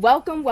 Welcome,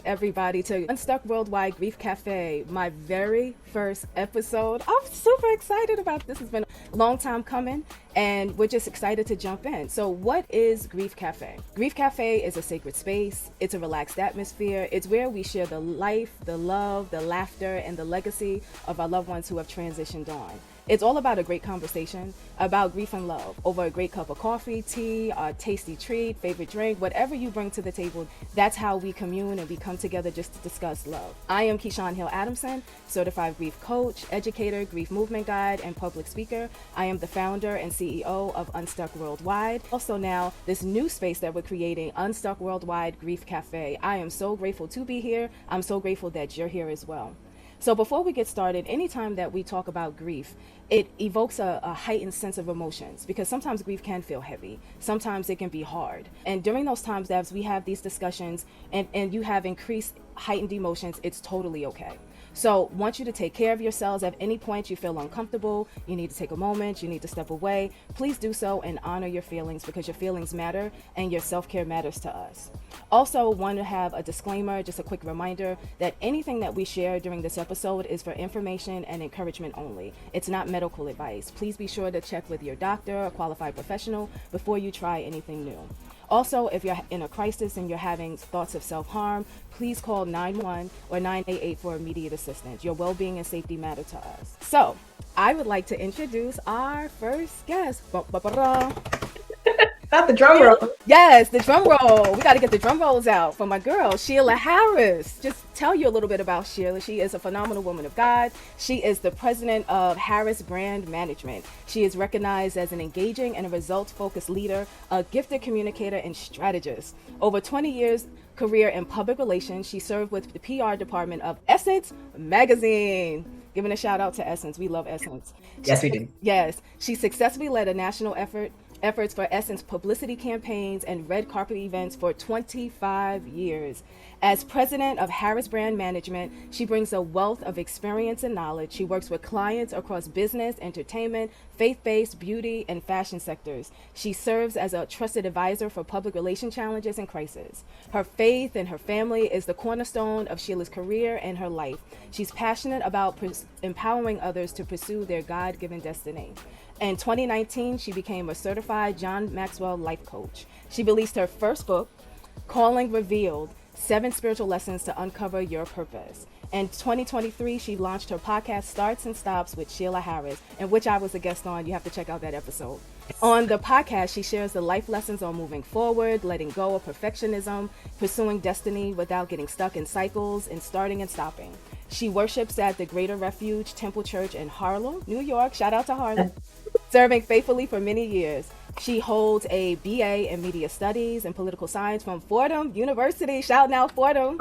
everybody, to UnStuck Worldwide Grief Café, my very first episode. I'm super excited about this. It's been a long time coming, and we're just excited to jump in. So what is Grief Café? Grief Café is a sacred space. It's a relaxed atmosphere. It's where we share the life, the love, the laughter, and the legacy of our loved ones who have transitioned on. It's all about a great conversation about grief and love over a great cup of coffee, tea, a tasty treat, favorite drink, whatever you bring to the table. That's how we commune and we come together just to discuss love. I am Keyshawn Hill Adamson, certified grief coach, educator, grief movement guide, and public speaker. I am the founder and CEO of UnStuck Worldwide. Also now, this new space that we're creating, UnStuck Worldwide Grief Café. I am so grateful to be here. I'm so grateful that you're here as well. So before we get started, anytime that we talk about grief, it evokes a heightened sense of emotions because sometimes grief can feel heavy. Sometimes it can be hard. And during those times, as we have these discussions and you have increased heightened emotions, it's totally okay. So want you to take care of yourselves. At any point you feel uncomfortable, you need to take a moment, you need to step away. Please do so and honor your feelings because your feelings matter and your self-care matters to us. Also want to have a disclaimer, just a quick reminder that anything that we share during this episode is for information and encouragement only. It's not medical advice. Please be sure to check with your doctor, a qualified professional, before you try anything new. Also, if you're in a crisis and you're having thoughts of self-harm, please call 911 or 988 for immediate assistance. Your well-being and safety matter to us. So, I would like to introduce our first guest. Not the drum roll. Yes, the drum roll. We got to get the drum rolls out for my girl, Sheila Harris. Just tell you a little bit about Sheila. She is a phenomenal woman of God. She is the president of Harris Brand Management. She is recognized as an engaging and a results-focused leader, a gifted communicator and strategist. Over 20 years career in public relations, she served with the PR department of Essence Magazine. Giving a shout out to Essence. We love Essence. Yes, we do. Yes. She successfully led a national efforts for Essence publicity campaigns and red carpet events for 25 years. As president of Harris Brand Management, she brings a wealth of experience and knowledge. She works with clients across business, entertainment, faith-based, beauty, and fashion sectors. She serves as a trusted advisor for public relation challenges and crises. Her faith and her family is the cornerstone of Sheila's career and her life. She's passionate about empowering others to pursue their God-given destiny. In 2019, she became a certified John Maxwell life coach. She released her first book, Calling Revealed, 7 Spiritual Lessons to Uncover Your Purpose. In 2023, she launched her podcast, Starts and Stops with Sheila Harris, in which I was a guest on. You have to check out that episode. On the podcast, she shares the life lessons on moving forward, letting go of perfectionism, pursuing destiny without getting stuck in cycles, and starting and stopping. She worships at the Greater Refuge Temple Church in Harlem, New York. Shout out to Harlem. Serving faithfully for many years. She holds a BA in Media Studies and Political Science from Fordham University. Shout out Fordham.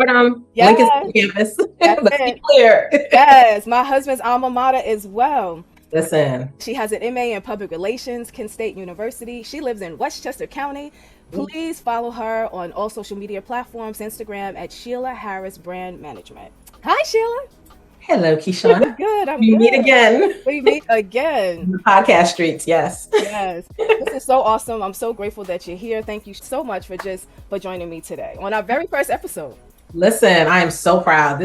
Yes. Lincoln campus. Let's be clear. Yes, my husband's alma mater as well. Listen. She has an MA in Public Relations, Kent State University. She lives in Westchester County. Please follow her on all social media platforms, Instagram at Sheila Harris Brand Management. Hi, Sheila. Hello, Keyshawn. Good. We meet again. We meet again. In the podcast streets, yes. Yes. This is so awesome. I'm so grateful that you're here. Thank you so much for joining me today on our very first episode. Listen, I am so proud.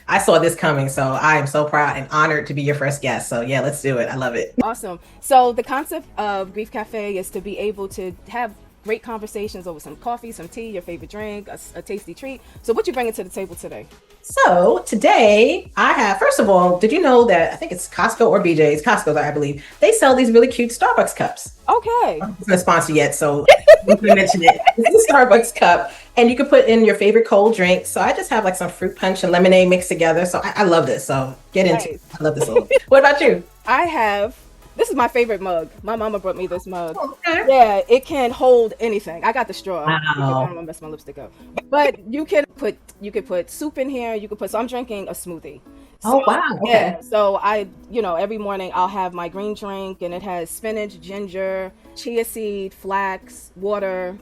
I saw this coming, so I am so proud and honored to be your first guest. So yeah, let's do it. I love it. Awesome. So the concept of Grief Cafe is to be able to have great conversations over some coffee, some tea, your favorite drink, a tasty treat. So what you bringing to the table today? So today I have, first of all, did you know that I think it's Costco or BJ's, Costco, I believe, they sell these really cute Starbucks cups. Okay. I'm not going to sponsor yet, so I'm going to mention it. It's a Starbucks cup, and you can put in your favorite cold drink. So I just have like some fruit punch and lemonade mixed together. So I love this. So get into it. I love this a lot. What about you? This is my favorite mug. My mama brought me this mug. Okay. Yeah, it can hold anything. I got the straw. Wow. I don't want to mess my lipstick up. But you could put soup in here. So I'm drinking a smoothie. So, Oh, wow. Okay. yeah. So every morning I'll have my green drink, and it has spinach, ginger, chia seed, flax, water,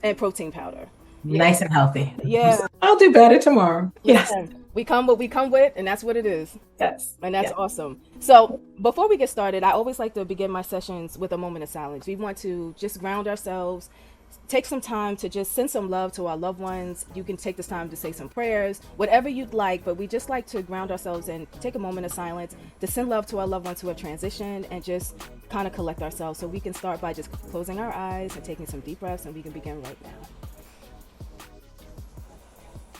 and protein powder. Nice and healthy. Yeah. I'll do better tomorrow. Yes. We come what we come with, and that's what it is. Yes. And that's awesome. So before we get started, I always like to begin my sessions with a moment of silence. We want to just ground ourselves, take some time to just send some love to our loved ones. You can take this time to say some prayers, whatever you'd like, but we just like to ground ourselves and take a moment of silence to send love to our loved ones who have transitioned and just kind of collect ourselves. So we can start by just closing our eyes and taking some deep breaths, and we can begin right now.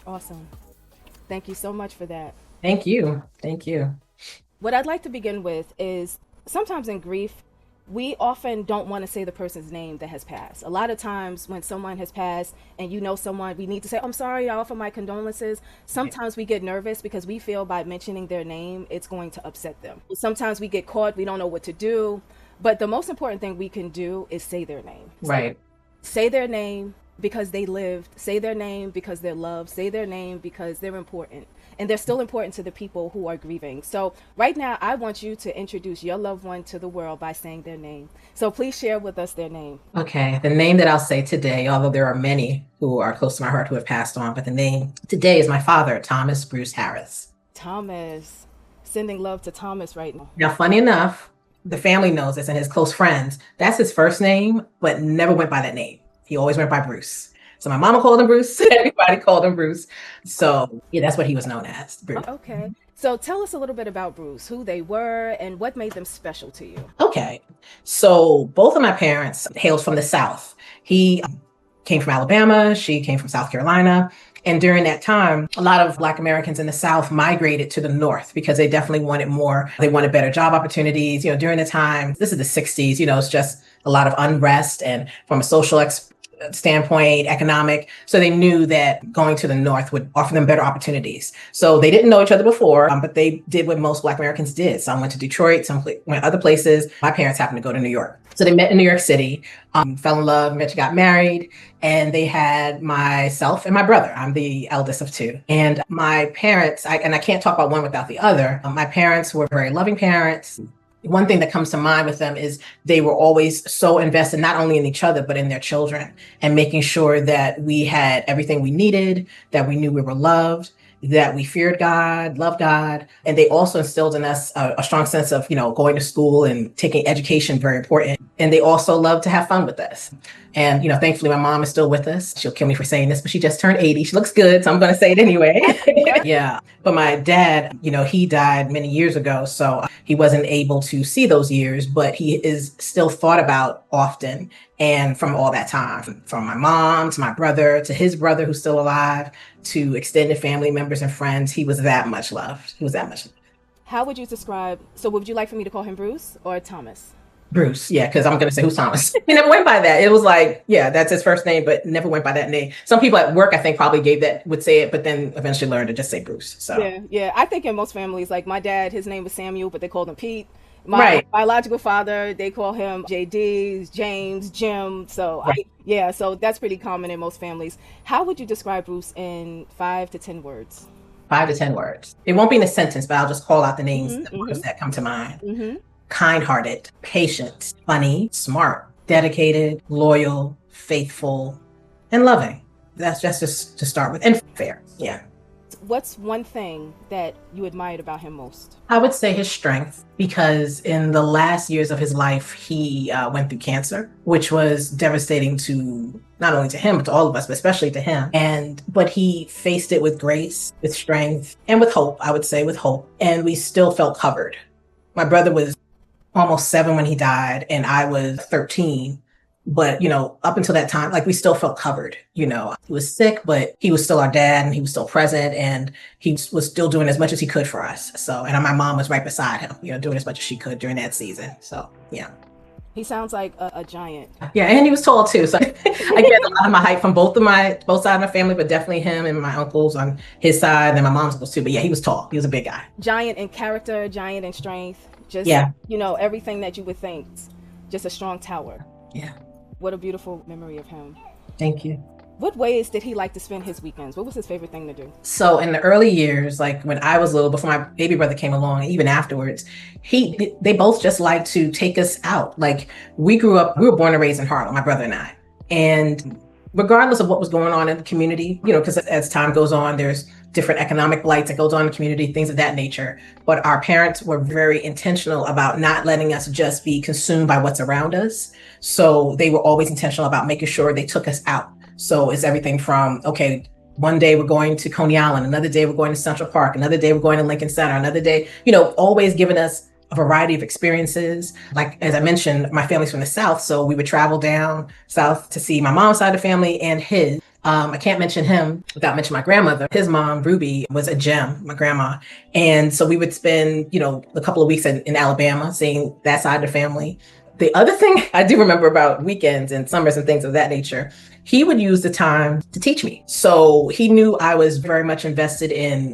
Awesome. Thank you so much for that. Thank you. Thank you. What I'd like to begin with is sometimes in grief, we often don't want to say the person's name that has passed. A lot of times when someone has passed and you know someone, we need to say, I'm sorry, I offer my condolences. Sometimes we get nervous because we feel by mentioning their name, it's going to upset them. Sometimes we get caught, we don't know what to do. But the most important thing we can do is say their name. Right. Say their name because they lived. Say their name because they're loved. Say their name because they're important. And they're still important to the people who are grieving. So right now, I want you to introduce your loved one to the world by saying their name. So please share with us their name. Okay. The name that I'll say today, although there are many who are close to my heart who have passed on, but the name today is my father, Thomas Bruce Harris. Thomas. Sending love to Thomas right now. Now, funny enough, the family knows this and his close friends. That's his first name, but never went by that name. He always went by Bruce. So my mama called him Bruce. Everybody called him Bruce. So yeah, that's what he was known as, Bruce. Okay. So tell us a little bit about Bruce, who they were and what made them special to you. Okay. So both of my parents hailed from the South. He came from Alabama. She came from South Carolina. And during that time, a lot of Black Americans in the South migrated to the North because they definitely wanted more. They wanted better job opportunities. You know, during the time, this is the 60s, you know, it's just a lot of unrest and from a social standpoint, economic. So they knew that going to the North would offer them better opportunities. So they didn't know each other before, but they did what most Black Americans did. Some went to Detroit, some went other places. My parents happened to go to New York. So they met in New York City, fell in love, eventually got married, and they had myself and my brother. I'm the eldest of two. And my parents, I can't talk about one without the other. My parents were very loving parents. One thing that comes to mind with them is they were always so invested, not only in each other, but in their children and making sure that we had everything we needed, that we knew we were loved, that we feared God, loved God. And they also instilled in us a strong sense of, you know, going to school and taking education very important. And they also loved to have fun with us. And, you know, thankfully, my mom is still with us. She'll kill me for saying this, but she just turned 80. She looks good, so I'm going to say it anyway. Yeah. But my dad, you know, he died many years ago, so he wasn't able to see those years, but he is still thought about often. And from all that time, from my mom to my brother to his brother who's still alive to extended family members and friends, he was that much loved. He was that much loved. How would you describe, so would you like for me to call him Bruce or Thomas? Bruce, yeah, because I'm going to say, who's Thomas? He never went by that. It was like, yeah, that's his first name, but never went by that name. Some people at work, I think, probably would say it, but then eventually learned to just say Bruce. So yeah. I think in most families, like my dad, his name was Samuel, but they called him Pete. My biological father, they call him JD, James, Jim. So so that's pretty common in most families. How would you describe Bruce in 5 to 10 words? 5 to 10 words. It won't be in a sentence, but I'll just call out the names that come to mind. Kind-hearted, patient, funny, smart, dedicated, loyal, faithful, and loving. That's just to start with. And fair. Yeah. What's one thing that you admired about him most? I would say his strength, because in the last years of his life, he went through cancer, which was devastating to not only to him, but to all of us, but especially to him. But he faced it with grace, with strength, and with hope, I would say with hope. And we still felt covered. My brother was almost 7 when he died, and I was 13. But, you know, up until that time, like we still felt covered, you know, he was sick, but he was still our dad and he was still present and he was still doing as much as he could for us. So, and my mom was right beside him, you know, doing as much as she could during that season. So, yeah. He sounds like a giant. Yeah. And he was tall too. So I get a lot of my height from both sides of my family, but definitely him and my uncles on his side and my mom's uncles too. But yeah, he was tall. He was a big guy. Giant in character, giant in strength. Just, you know, everything that you would think. Just a strong tower. Yeah. What a beautiful memory of him. Thank you. What ways did he like to spend his weekends? What was his favorite thing to do? So in the early years, like when I was little, before my baby brother came along, even afterwards, they both just liked to take us out. Like we were born and raised in Harlem, my brother and I. And regardless of what was going on in the community, you know, because as time goes on, there's different economic blights that goes on in the community, things of that nature. But our parents were very intentional about not letting us just be consumed by what's around us. So they were always intentional about making sure they took us out. So it's everything from, okay, one day we're going to Coney Island, another day we're going to Central Park, another day we're going to Lincoln Center, another day, always giving us a variety of experiences. Like, as I mentioned, my family's from the South, so we would travel down south to see my mom's side of the family and his. I can't mention him without mentioning my grandmother. His mom, Ruby, was a gem, my grandma. And so we would spend, a couple of weeks in Alabama seeing that side of the family. The other thing I do remember about weekends and summers and things of that nature, he would use the time to teach me. So he knew I was very much invested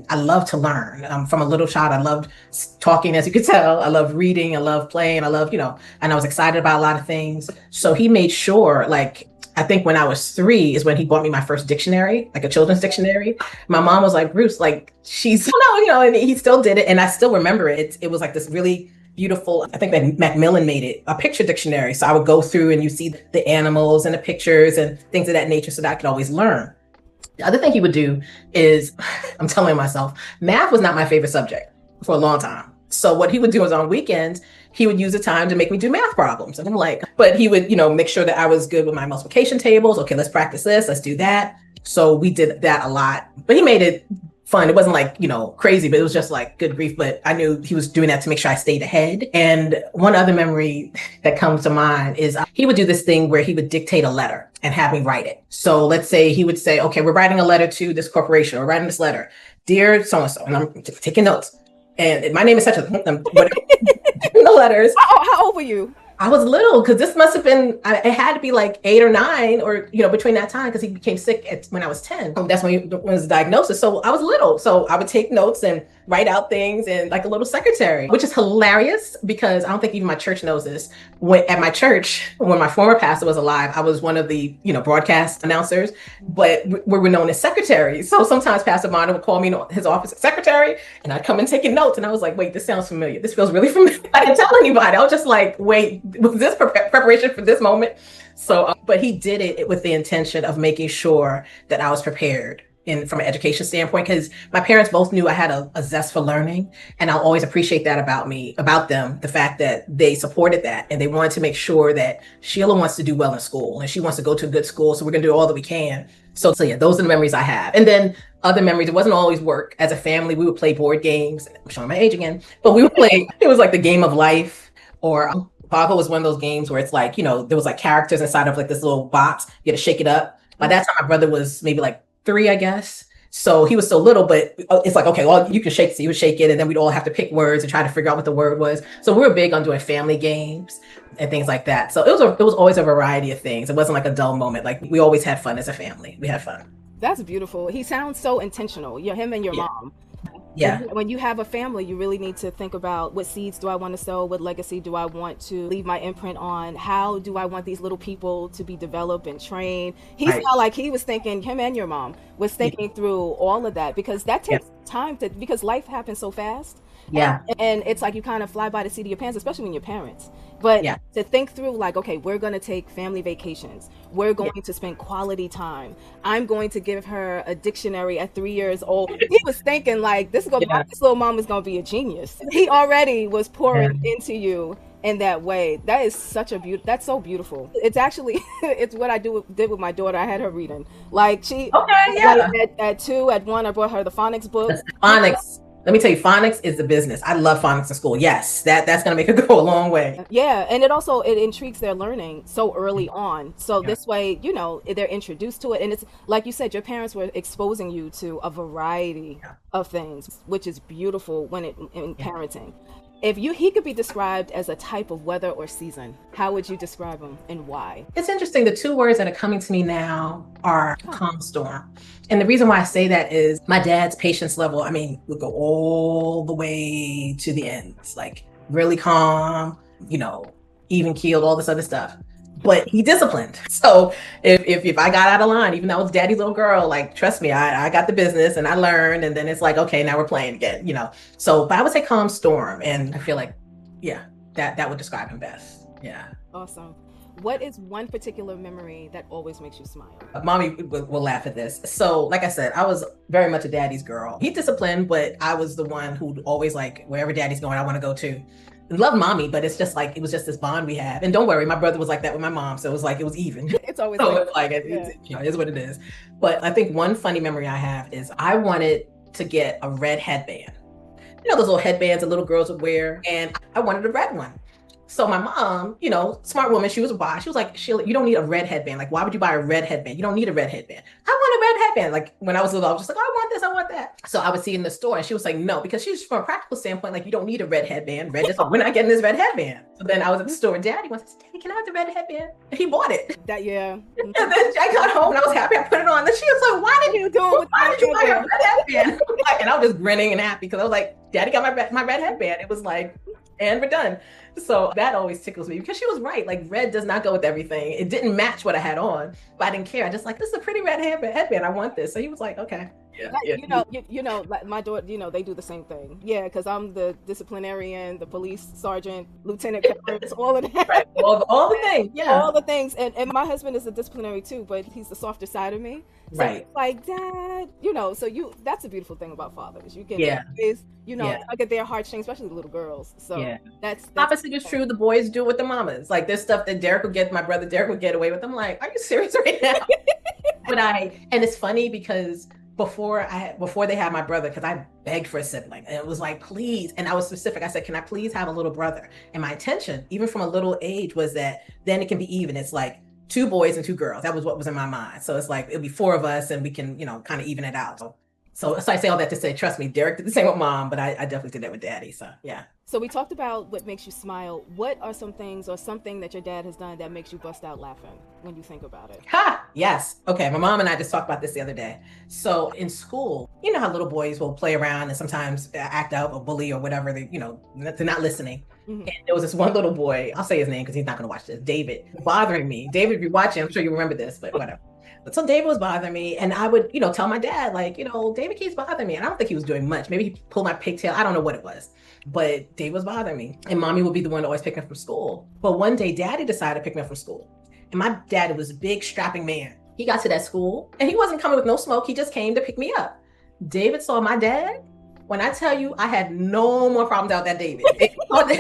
I love to learn. From a little child, I loved talking, as you could tell. I loved reading, I loved playing, I loved, and I was excited about a lot of things. So he made sure, I think when I was 3 is when he bought me my first dictionary, like a children's dictionary. My mom was like, Bruce, she's, and he still did it. And I still remember it. It was like this really beautiful, I think that Macmillan made it, a picture dictionary. So I would go through and you see the animals and the pictures and things of that nature so that I could always learn. The other thing he would do is, I'm telling myself, math was not my favorite subject for a long time. So what he would do is on weekends, he would use the time to make me do math problems. And I'm like, but he would, make sure that I was good with my multiplication tables. Okay, let's practice this, let's do that. So we did that a lot, but he made it fun. It wasn't crazy, but it was just good grief. But I knew he was doing that to make sure I stayed ahead. And one other memory that comes to mind is he would do this thing where he would dictate a letter and have me write it. So let's say he would say, okay, we're writing a letter to this corporation, or writing this letter, dear so-and-so, and I'm taking notes. And my name is such a, the letters. How old were you? I was little, because this must have been, it had to be 8 or 9, or, between that time, because he became sick when I was 10. That's when was diagnosis. So I was little. So I would take notes and write out things and like a little secretary, which is hilarious because I don't think even my church knows this. At my church, when my former pastor was alive, I was one of the, broadcast announcers, but we were known as secretaries. So sometimes Pastor Bonner would call me in his office as secretary, and I'd come in taking notes. And I was like, wait, this sounds familiar. This feels really familiar. I didn't tell anybody. I was just like, wait, was this preparation for this moment? So, but he did it with the intention of making sure that I was prepared from an education standpoint, because my parents both knew I had a zest for learning, and I'll always appreciate that about them, the fact that they supported that, and they wanted to make sure that Sheila wants to do well in school and she wants to go to a good school, so we're going to do all that we can. So yeah, those are the memories I have. And then other memories, it wasn't always work. As a family, we would play board games. I'm showing my age again, but we would play, it was like the game of life, or Boggle was one of those games where it's there was characters inside of this little box. You had to shake it up. By that time, my brother was maybe 3, I guess. So he was so little, but it's okay, well, you can shake it. So you would shake it, and then we'd all have to pick words and try to figure out what the word was. So we were big on doing family games and things like that. So it was always a variety of things. It wasn't a dull moment. We always had fun as a family. We had fun. That's beautiful. He sounds so intentional. Him and your mom. Yeah. When you have a family, you really need to think about, what seeds do I want to sow? What legacy do I want to leave my imprint on? How do I want these little people to be developed and trained? He felt like he was thinking, him and your mom was thinking through all of that, because that takes time because life happens so fast. Yeah. And it's you kind of fly by the seat of your pants, especially when you're parents. But to think through okay, we're going to take family vacations. We're going to spend quality time. I'm going to give her a dictionary at 3 years old. He was thinking this little mom is going to be a genius. He already was pouring into you in that way. That is such a that's so beautiful. It's actually, it's what I did with my daughter. I had her reading. At 2, at 1, I brought her the phonics book. Phonics. Let me tell you, phonics is the business. I love phonics in school. Yes, that's going to make it go a long way. Yeah, and it intrigues their learning so early on. So this way, they're introduced to it. And it's like you said, your parents were exposing you to a variety of things, which is beautiful in parenting. If he could be described as a type of weather or season, how would you describe him and why? It's interesting. The 2 words that are coming to me now are calm storm. And the reason why I say that is my dad's patience level, would go all the way to the end. It's really calm, even keeled, all this other stuff. But he disciplined. So if I got out of line, even though I was daddy's little girl, trust me, I got the business and I learned, and then it's okay, now we're playing again, So, but I would say calm storm. And I feel that would describe him best. Yeah. Awesome. What is one particular memory that always makes you smile? Mommy will laugh at this. So, like I said, I was very much a daddy's girl. He disciplined, but I was the one who'd always like, wherever daddy's going, I want to go to. Love mommy, but it's just like, it was just this bond we have. And don't worry, my brother was like that with my mom. So it was like, it was even. It's always so like, it's like, it is what it is. But I think one funny memory I have is I wanted to get a red headband. You know, those little headbands that little girls would wear. And I wanted a red one. So my mom, you know, smart woman, she was wise. She was like, Sheila, you don't need a red headband. Like, why would you buy a red headband? You don't need a red headband. I want a red headband. Like when I was little, I was just like, oh, I want this, I want that. So I would see it in the store and she was like, no, because she's from a practical standpoint, like you don't need a red headband. Red is, we're not getting this red headband. So then I was at the store and daddy went, Daddy, can I have the red headband? And he bought it. Yeah. And then I got home and I was happy I put it on. And then she was like, why did you buy a red headband? And I was just grinning and happy because I was like, Daddy got my red headband. It was like, and we're done. So that always tickles me because she was right. Like red does not go with everything. It didn't match what I had on, but I didn't care. I just like, this is a pretty red headband. I want this. So he was like, okay. Yeah. You know, like my daughter, you know, they do the same thing. Yeah, because I'm the disciplinarian, the police sergeant, lieutenant, all of that. Right. All the things. Yeah. All the things. And my husband is a disciplinary too, but he's the softer side of me. So right. It's like, Dad, you know, so that's a beautiful thing about fathers. You can always, you know, I get their heartstrings, especially the little girls. So that's opposite is true. The boys do with the mamas. Like there's stuff that my brother Derek would get away with. I'm like, are you serious right now? And it's funny because before they had my brother, because I begged for a sibling and it was like, please. And I was specific. I said, can I please have a little brother? And my intention, even from a little age, was that then it can be even. It's like 2 boys and 2 girls. That was what was in my mind. So it's like, it'll be 4 of us and we can, you know, kind of even it out. So I say all that to say, trust me, Derek did the same with mom, but I definitely did that with daddy. So yeah. So we talked about what makes you smile. What are some things or something that your dad has done that makes you bust out laughing when you think about it? Yes. Okay. My mom and I just talked about this the other day. So in school, you know how little boys will play around and sometimes act out or bully or whatever, they're not listening. Mm-hmm. And there was this one little boy, I'll say his name because he's not going to watch this, David, bothering me. David, if you're watching, I'm sure you remember this, but whatever. But so David was bothering me and I would, tell my dad, like, David keeps bothering me. And I don't think he was doing much. Maybe he pulled my pigtail. I don't know what it was, but David was bothering me. And mommy would be the one to always pick me up from school. But one day daddy decided to pick me up from school. And my dad was a big strapping man. He got to that school and he wasn't coming with no smoke. He just came to pick me up. David saw my dad. When I tell you, I had no more problems out that David.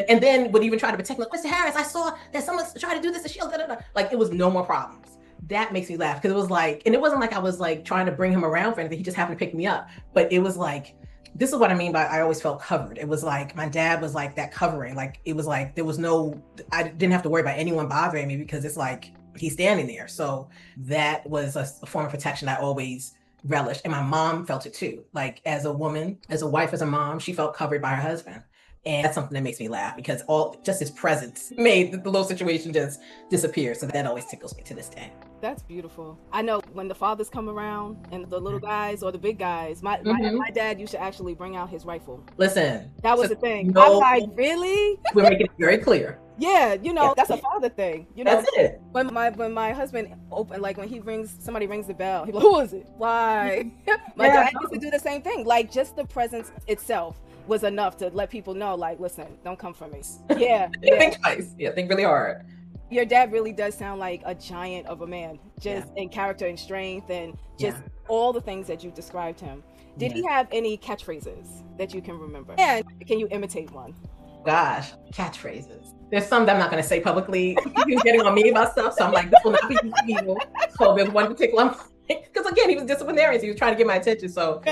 And then would even try to protect me. Mr. Harris, I saw that someone's trying to do this to Sheila. Like it was no more problems. That makes me laugh because it was like, and it wasn't like I was like trying to bring him around for anything. He just happened to pick me up. But it was like, this is what I mean by I always felt covered. It was like my dad was like that covering. Like it was like I didn't have to worry about anyone bothering me because it's like he's standing there. So that was a form of protection I always relished. And my mom felt it too. Like as a woman, as a wife, as a mom, she felt covered by her husband. And that's something that makes me laugh because just his presence made the little situation just disappear. So that always tickles me to this day. That's beautiful. I know when the fathers come around and the little guys or the big guys, my dad used to actually bring out his rifle. Listen. That was the thing. I'm like, really? We're making it very clear. Yeah, that's a father thing. That's it. When my husband when somebody rings the bell, he's like, who is it? Why? My dad used to do the same thing. Like just the presence itself was enough to let people know, like, listen, don't come for me. Yeah. Think twice. Yeah, think really hard. Your dad really does sound like a giant of a man, just in character and strength and just all the things that you described him. Did he have any catchphrases that you can remember? And can you imitate one? Gosh, catchphrases. There's some that I'm not going to say publicly. He's getting on me about stuff, so I'm like, this will not be evil. So there's one particular, because again, he was disciplinarian, so he was trying to get my attention. So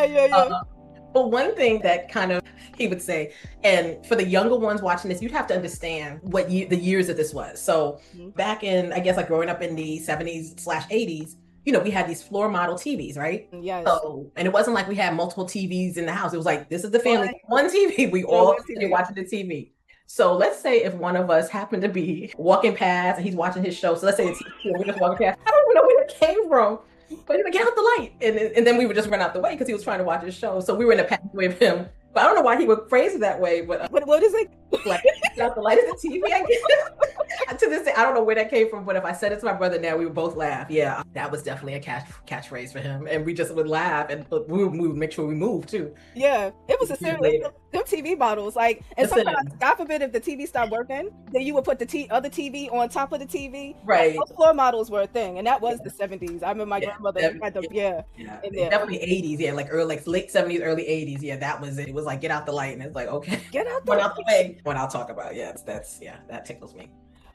but one thing that kind of he would say, and for the younger ones watching this, you'd have to understand the years that this was. So back in, I guess, like growing up in the 70s/80s, we had these floor model TVs, right? Yes. So, and it wasn't like we had multiple TVs in the house. It was like, this is the family, one TV. We all sitting watching the TV. So let's say if one of us happened to be walking past and he's watching his show. So let's say it's we're just walking past. I don't even know where it came from. But he would get out the light. And then we would just run out the way because he was trying to watch his show. So we were in a pathway of him. But I don't know why he would phrase it that way. But what is it? Like, get out the light of the TV, I guess. to this day, I don't know where that came from, but if I said it to my brother now, we would both laugh. Yeah, that was definitely a catchphrase for him, and we just would laugh, and we would make sure we moved too. Yeah, it was a serious. Them TV models, like, and sometimes, God forbid, if the TV stopped working, then you would put the other TV on top of the TV. Right. Like, those floor models were a thing, and that was the 70s. I remember my grandmother had them. Definitely 80s. Yeah, like late 70s, early 80s. Yeah, that was it. It was like get out the light, and it's like okay, get out the way. What I'll talk about. Yeah, that tickles me.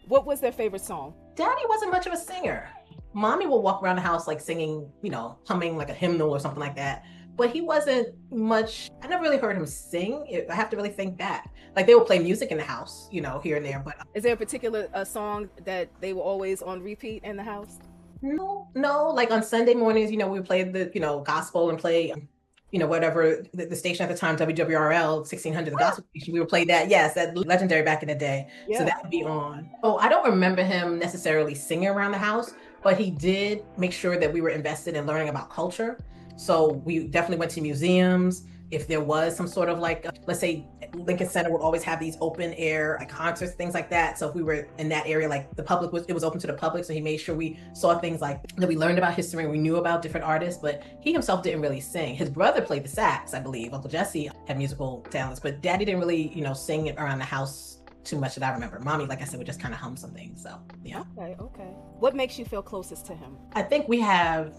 What was their favorite song? Daddy wasn't much of a singer. Mommy will walk around the house like singing, humming like a hymnal or something like that. But he wasn't much. I never really heard him sing. I have to really think back. Like they would play music in the house, here and there. But is there a particular song that they were always on repeat in the house? No. Like on Sunday mornings, we would play the, gospel and play, whatever the station at the time, WWRL 1600, the gospel station. We would play that. Yes, that legendary back in the day. Yeah. So that would be on. Oh, I don't remember him necessarily singing around the house, but he did make sure that we were invested in learning about culture. So we definitely went to museums. If there was some sort of like, let's say Lincoln Center would always have these open air like concerts, things like that. So if we were in that area, like it was open to the public. So he made sure we saw things like that we learned about history and we knew about different artists, but he himself didn't really sing. His brother played the sax, I believe. Uncle Jesse had musical talents, but Daddy didn't really, sing it around the house too much that I remember. Mommy, like I said, would just kind of hum some things. So yeah. Okay. What makes you feel closest to him? I think we have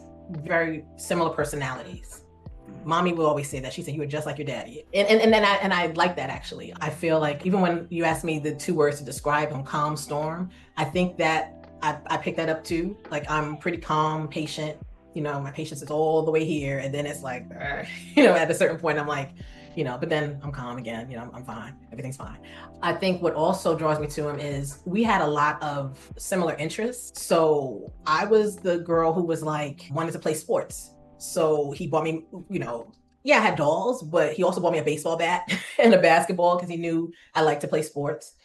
very similar personalities. Mommy will always say that. She said, you were just like your daddy. And I like that actually. I feel like even when you asked me the two words to describe him, calm, storm, I think that I picked that up too. Like I'm pretty calm, patient, my patience is all the way here. And then it's like, at a certain point I'm like, but then I'm calm again, I'm fine. Everything's fine. I think what also draws me to him is we had a lot of similar interests. So I was the girl who was like, wanted to play sports. So he bought me, I had dolls, but he also bought me a baseball bat and a basketball because he knew I liked to play sports.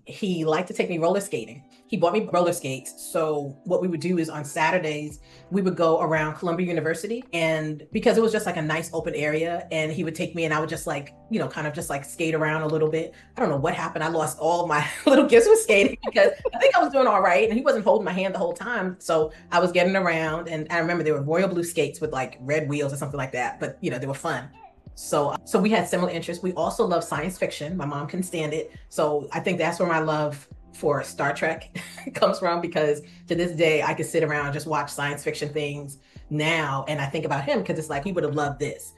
He liked to take me roller skating. He bought me roller skates. So what we would do is on Saturdays, we would go around Columbia University, and because it was just like a nice open area, and he would take me and I would just like, kind of just like skate around a little bit. I don't know what happened. I lost all my little gifts with skating because I think I was doing all right. And he wasn't holding my hand the whole time. So I was getting around, and I remember there were royal blue skates with like red wheels or something like that, but they were fun. So we had similar interests. We also love science fiction. My mom couldn't stand it. So I think that's where my love for Star Trek comes from, because to this day, I could sit around and just watch science fiction things now. And I think about him because it's like, he would have loved this.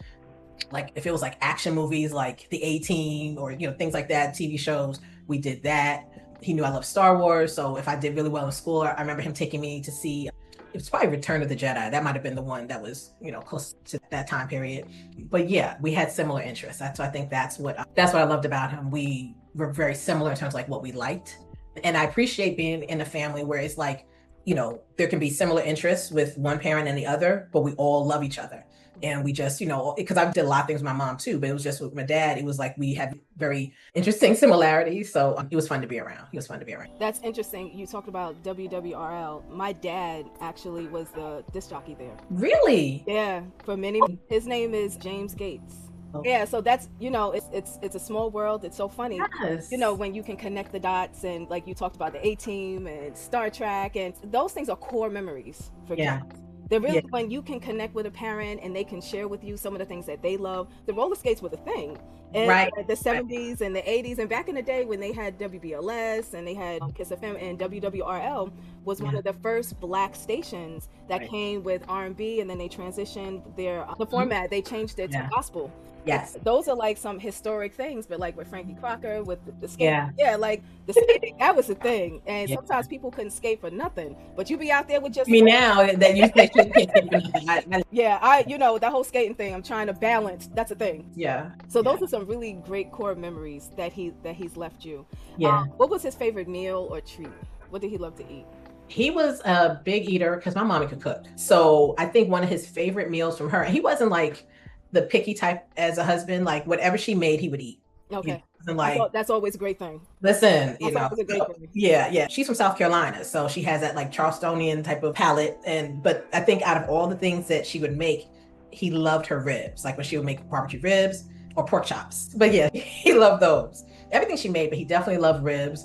Like if it was like action movies, like the A-Team or, things like that, TV shows, we did that. He knew I loved Star Wars. So if I did really well in school, I remember him taking me to see, it was probably Return of the Jedi. That might've been the one that was, close to that time period. But yeah, we had similar interests. So I think that's what I loved about him. We were very similar in terms of like what we liked. And I appreciate being in a family where it's like, there can be similar interests with one parent and the other, but we all love each other. And we just, because I did a lot of things with my mom too, but it was just with my dad, it was like we had very interesting similarities. So it was fun to be around. That's interesting. You talked about WWRL. My dad actually was the disc jockey there. Really? Yeah, for many. His name is James Gates. Oh. Yeah, so that's, it's a small world. It's so funny, yes. When you can connect the dots, and like you talked about the A-Team and Star Trek, and those things are core memories for kids. They're really, when you can connect with a parent and they can share with you some of the things that they love. The roller skates were the thing. And the 70s and the 80s, and back in the day when they had WBLS and they had Kiss FM, and WWRL was one of the first Black stations that came with R&B, and then they transitioned the format. They changed it to gospel. Yes. Those are like some historic things, but like with Frankie Crocker, with the skate, like the skating, that was the thing. And sometimes people couldn't skate for nothing, but you be out there with just me now that you say you can't skate for nothing. That whole skating thing, I'm trying to balance. That's a thing. Yeah. So those are some really great core memories that he's left you. Yeah. What was his favorite meal or treat? What did he love to eat? He was a big eater because my mommy could cook. So I think one of his favorite meals from her, he wasn't like the picky type as a husband, like whatever she made, he would eat. Okay. Like that's always a great thing. Listen, she's from South Carolina, so she has that like Charlestonian type of palate. But I think out of all the things that she would make, he loved her ribs. Like when she would make barbecue ribs or pork chops. But yeah, he loved those. Everything she made, but he definitely loved ribs.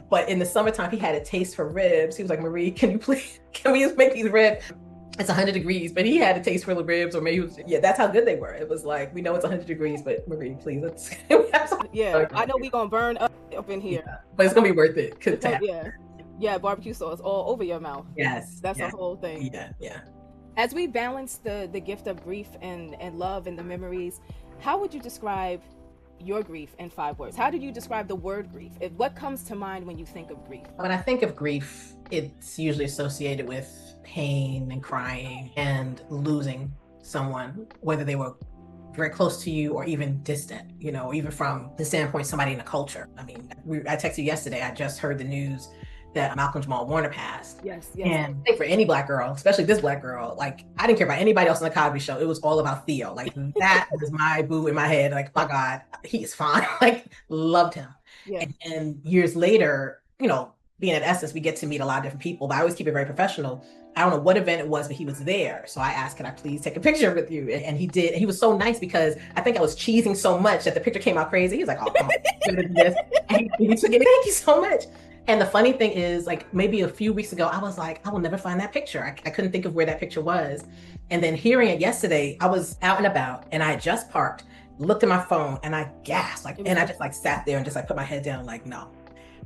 But in the summertime, he had a taste for ribs. He was like, Marie, can we just make these ribs? It's 100 degrees, but he had a taste for the ribs, or maybe that's how good they were. It was like, we know it's 100 degrees, but Marie, please, let's. Yeah, I know we gonna burn up in here, but it's gonna be worth it. Yeah, barbecue sauce all over your mouth. Yes, that's the whole thing. Yeah. As we balance the gift of grief and love and the memories, how would you describe your grief in 5 words? How do you describe the word grief? What comes to mind when you think of grief? When I think of grief, it's usually associated with pain and crying and losing someone, whether they were very close to you or even distant, even from the standpoint somebody in a culture. I mean, I texted you yesterday, I just heard the news that Malcolm Jamal Warner passed. Yes. And I think for any Black girl, especially this Black girl, like, I didn't care about anybody else on the Cosby Show. It was all about Theo. Like, that was my boo in my head. Like, my God, he is fine. Like, loved him. Yeah. And years later, being at Essence, we get to meet a lot of different people, but I always keep it very professional. I don't know what event it was, but he was there. So I asked, can I please take a picture with you? And he did. He was so nice because I think I was cheesing so much that the picture came out crazy. He was like, oh, come on. And he took it. Thank you so much. And the funny thing is, like, maybe a few weeks ago, I was like, I will never find that picture. I couldn't think of where that picture was. And then hearing it yesterday, I was out and about and I had just parked, looked at my phone and I gasped, and I just sat there and just put my head down, like, no.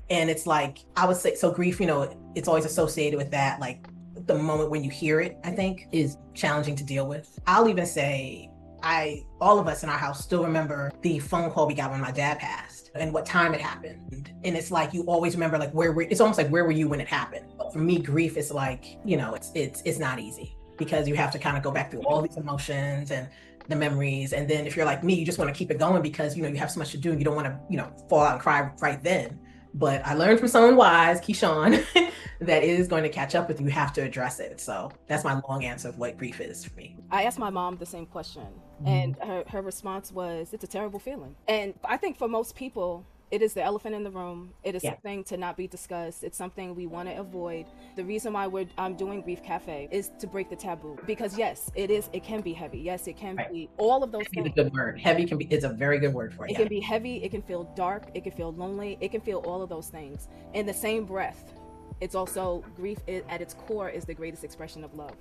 And it's like, I would say, so grief, it's always associated with that. Like, the moment when you hear it, I think, is challenging to deal with. I'll even say, all of us in our house still remember the phone call we got when my dad passed and what time it happened. And it's like, you always remember, like, it's almost like, where were you when it happened? But for me, grief is like, it's not easy because you have to kind of go back through all these emotions and the memories. And then if you're like me, you just want to keep it going because, you have so much to do and you don't want to, fall out and cry right then. But I learned from someone wise, Keyshawn, that is going to catch up with you. You have to address it. So that's my long answer of what grief is for me. I asked my mom the same question, and her response was, it's a terrible feeling. And I think for most people, it is the elephant in the room. It is something to not be discussed. It's something we want to avoid. The reason why I'm doing Grief Cafe is to break the taboo. Because yes, it can be heavy. Yes, it can be all of those things. It's a good word. Heavy it's a very good word for it. It can be heavy. It can feel dark. It can feel lonely. It can feel all of those things. In the same breath, it's also grief at its core is the greatest expression of love.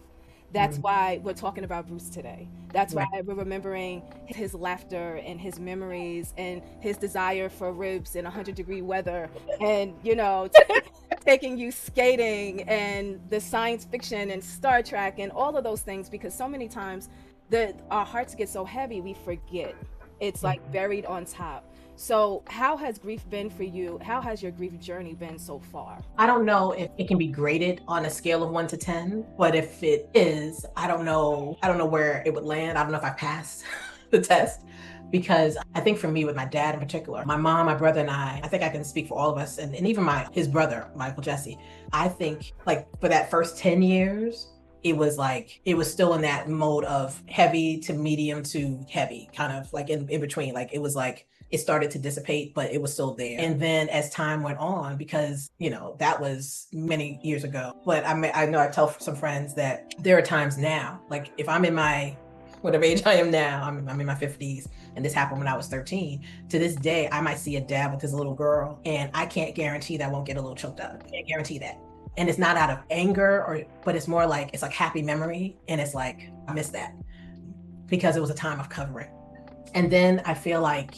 That's why we're talking about Bruce today. That's why we're remembering his laughter and his memories and his desire for ribs in 100-degree weather and, taking you skating and the science fiction and Star Trek and all of those things, because so many times our hearts get so heavy, we forget. It's like buried on top. So how has grief been for you? How has your grief journey been so far? I don't know if it can be graded on a scale of 1 to 10, but if it is, I don't know where it would land. I don't know if I passed the test, because I think for me, with my dad in particular, my mom, my brother, and I think I can speak for all of us, and even his brother, Michael Jesse. I think, like, for that first 10 years, it was still in that mode of heavy to medium to heavy, kind of like in between. Like, it was like, it started to dissipate, but it was still there. And then as time went on, because, that was many years ago, but I know I tell some friends that there are times now, like if I'm in my, whatever age I am now, I'm in my 50s, and this happened when I was 13. To this day, I might see a dad with his little girl, and I can't guarantee that I won't get a little choked up. I can't guarantee that. And it's not out of anger, but it's more like, it's like happy memory. And it's like, I miss that because it was a time of covering. And then I feel like,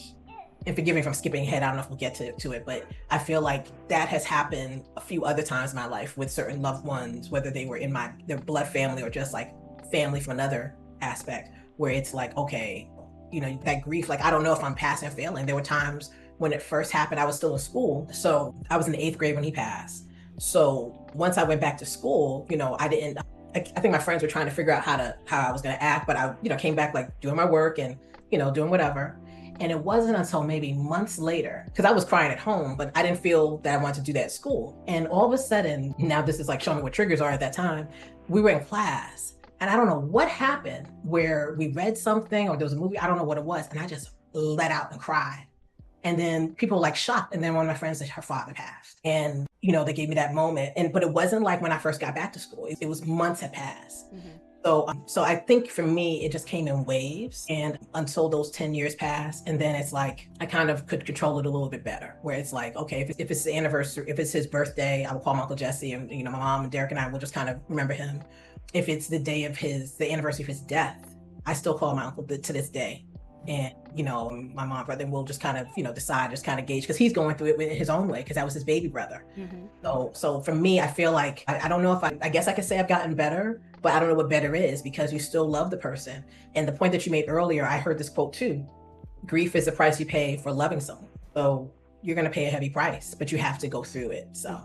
and forgive me if I'm skipping ahead, I don't know if we'll get to it, but I feel like that has happened a few other times in my life with certain loved ones, whether they were in their blood family or just like family from another aspect, where it's like, okay, that grief, like, I don't know if I'm passing or failing. There were times when it first happened, I was still in school. So I was in the 8th grade when he passed. So once I went back to school, I think my friends were trying to figure out how I was going to act, but I, came back like doing my work and, doing whatever. And it wasn't until maybe months later, because I was crying at home, but I didn't feel that I wanted to do that at school. And all of a sudden, now this is like showing me what triggers are at that time, we were in class. And I don't know what happened, where we read something or there was a movie, I don't know what it was. And I just let out and cried. And then people were like shocked. And then one of my friends said her father passed. And, they gave me that moment. But it wasn't like when I first got back to school. It was months had passed. So I think for me, it just came in waves, and until those 10 years passed, and then it's like I kind of could control it a little bit better. Where it's like, okay, if it's the anniversary, if it's his birthday, I will call my Uncle Jesse, and my mom and Derek and I will just kind of remember him. If it's the anniversary of his death, I still call my uncle to this day. And my mom brother will just kind of decide, just kind of gauge, because he's going through it in his own way, because that was his baby brother. So for me, I feel like I don't know if I guess I could say I've gotten better, but I don't know what better is, because you still love the person. And the point that you made earlier, I heard this quote too: grief is the price you pay for loving someone. So you're going to pay a heavy price, but you have to go through it. So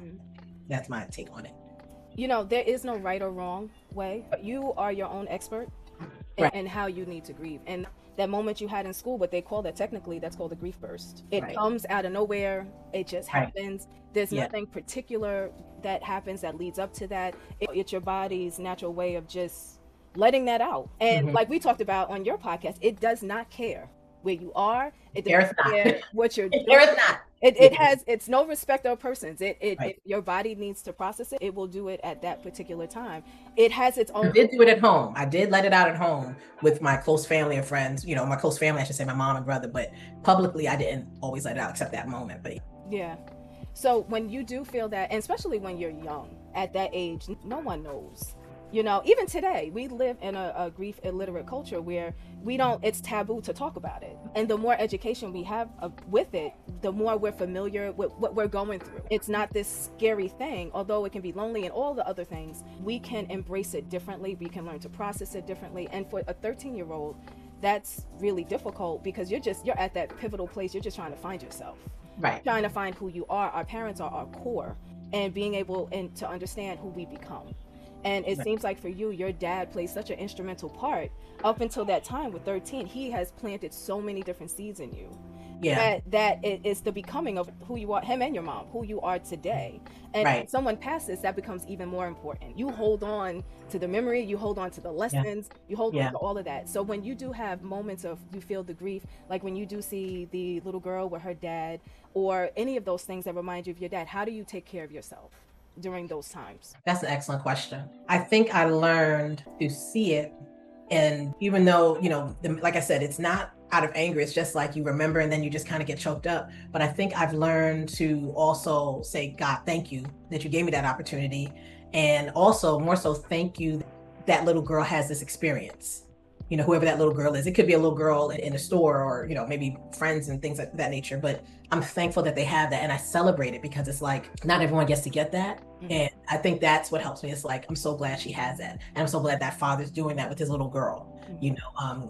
that's my take on it. There is no right or wrong way. You are your own expert in how you need to grieve. And that moment you had in school, what they call that, technically, that's called a grief burst. It comes out of nowhere. It just happens. There's nothing particular that happens that leads up to that. It's your body's natural way of just letting that out. And like we talked about on your podcast, it does not care where you are. It doesn't care what you're doing. It's no respect of persons. If your body needs to process it, it will do it at that particular time. It has its own. I did do it at home. I did let it out at home with my close family and friends, my close family, I should say, my mom and brother, but publicly I didn't always let it out except that moment. But yeah. So when you do feel that, and especially when you're young, at that age, no one knows. Even today, we live in a grief illiterate culture where it's taboo to talk about it. And the more education we have with it, the more we're familiar with what we're going through. It's not this scary thing, although it can be lonely and all the other things. We can embrace it differently. We can learn to process it differently. And for a 13-year-old, that's really difficult, because you're at that pivotal place. You're just trying to find yourself. Right. Trying to find who you are. Our parents are our core, and being able to understand who we become. And it seems like for you, your dad plays such an instrumental part up until that time with 13. He has planted so many different seeds in you. Yeah. That it is the becoming of who you are, him and your mom, who you are today. And when someone passes, that becomes even more important. You hold on to the memory, you hold on to the lessons, you hold on to all of that. So when you do have moments of, you feel the grief, like when you do see the little girl with her dad, or any of those things that remind you of your dad, how do you take care of yourself during those times? That's an excellent question. I think I learned to see it. And even though, like I said, it's not out of anger, it's just like you remember and then you just kind of get choked up. But I think I've learned to also say, God, thank you that you gave me that opportunity. And also more so, thank you that little girl has this experience. Whoever that little girl is, it could be a little girl in a store, or, maybe friends and things of that nature, but I'm thankful that they have that. And I celebrate it, because it's like, not everyone gets to get that. And I think that's what helps me. It's like, I'm so glad she has that. And I'm so glad that father's doing that with his little girl,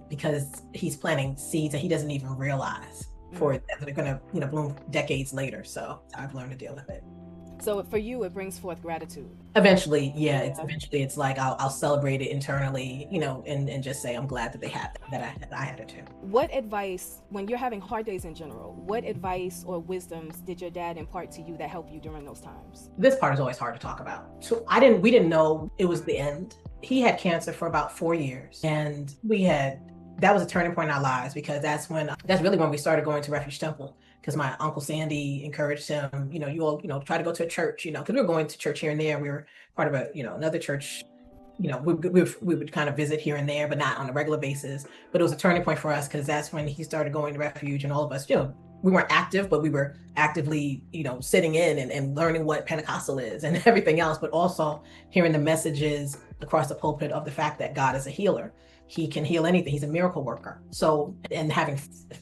because he's planting seeds that he doesn't even realize that they're going to, bloom decades later. So I've learned to deal with it. So for you, it brings forth gratitude. Eventually, yeah. It's like I'll celebrate it internally, and just say I'm glad that they had that I had it too. What advice, when you're having hard days in general, what advice or wisdoms did your dad impart to you that helped you during those times? This part is always hard to talk about. So we didn't know it was the end. He had cancer for about 4 years, and that was a turning point in our lives, because that's really when we started going to Refuge Temple. Because my Uncle Sandy encouraged him, you all, try to go to a church, because we were going to church here and there. We were part of another church, we would kind of visit here and there, but not on a regular basis. But it was a turning point for us, because that's when he started going to Refuge, and all of us, we weren't active, but we were actively, sitting in and learning what Pentecostal is and everything else, but also hearing the messages across the pulpit of the fact that God is a healer. He can heal anything. He's a miracle worker. So, and having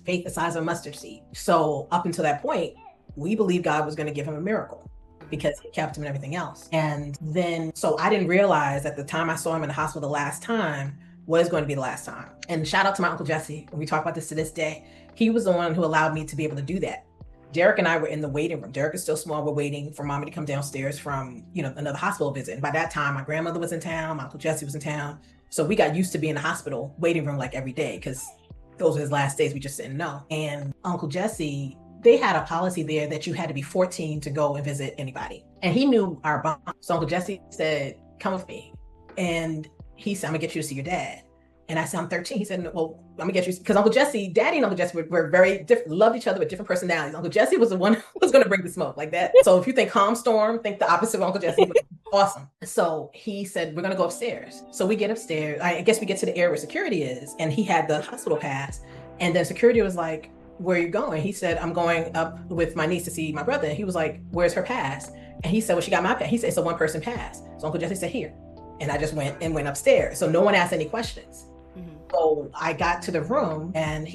faith the size of a mustard seed. So up until that point, we believed God was going to give him a miracle, because he kept him and everything else. And then, so I didn't realize at the time I saw him in the hospital the last time was going to be the last time. And shout out to my Uncle Jesse. We talk about this to this day. He was the one who allowed me to be able to do that. Derek and I were in the waiting room. Derek is still small. We're waiting for mommy to come downstairs from, another hospital visit. And by that time, my grandmother was in town. My Uncle Jesse was in town. So we got used to being in the hospital waiting room like every day, because those were his last days. We just didn't know. And Uncle Jesse, they had a policy there that you had to be 14 to go and visit anybody. And he knew our bond. So Uncle Jesse said, come with me. And he said, I'm gonna get you to see your dad. And I said, I'm 13. He said, well, I'm gonna get you, because Uncle Jesse, Daddy and Uncle Jesse were very different, loved each other with different personalities. Uncle Jesse was the one who was gonna bring the smoke like that. So if you think calm storm, think the opposite of Uncle Jesse. Awesome. So he said, we're gonna go upstairs. So we get upstairs. I guess we get to the area where security is, and he had the hospital pass. And then security was like, where are you going? He said, I'm going up with my niece to see my brother. And he was like, where's her pass? And he said, well, she got my pass. He said, it's a one person pass. So Uncle Jesse said, here. And I just went upstairs. So no one asked any questions. So I got to the room and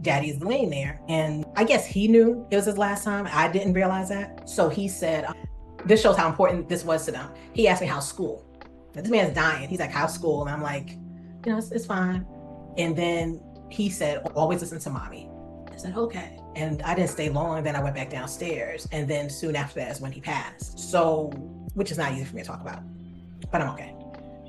Daddy's laying there. And I guess he knew it was his last time. I didn't realize that. So he said, this shows how important this was to them. He asked me, how's school? This man's dying. He's like, how's school? And I'm like, it's fine. And then he said, always listen to mommy. I said, okay. And I didn't stay long. Then I went back downstairs. And then soon after that is when he passed. So, which is not easy for me to talk about, but I'm okay.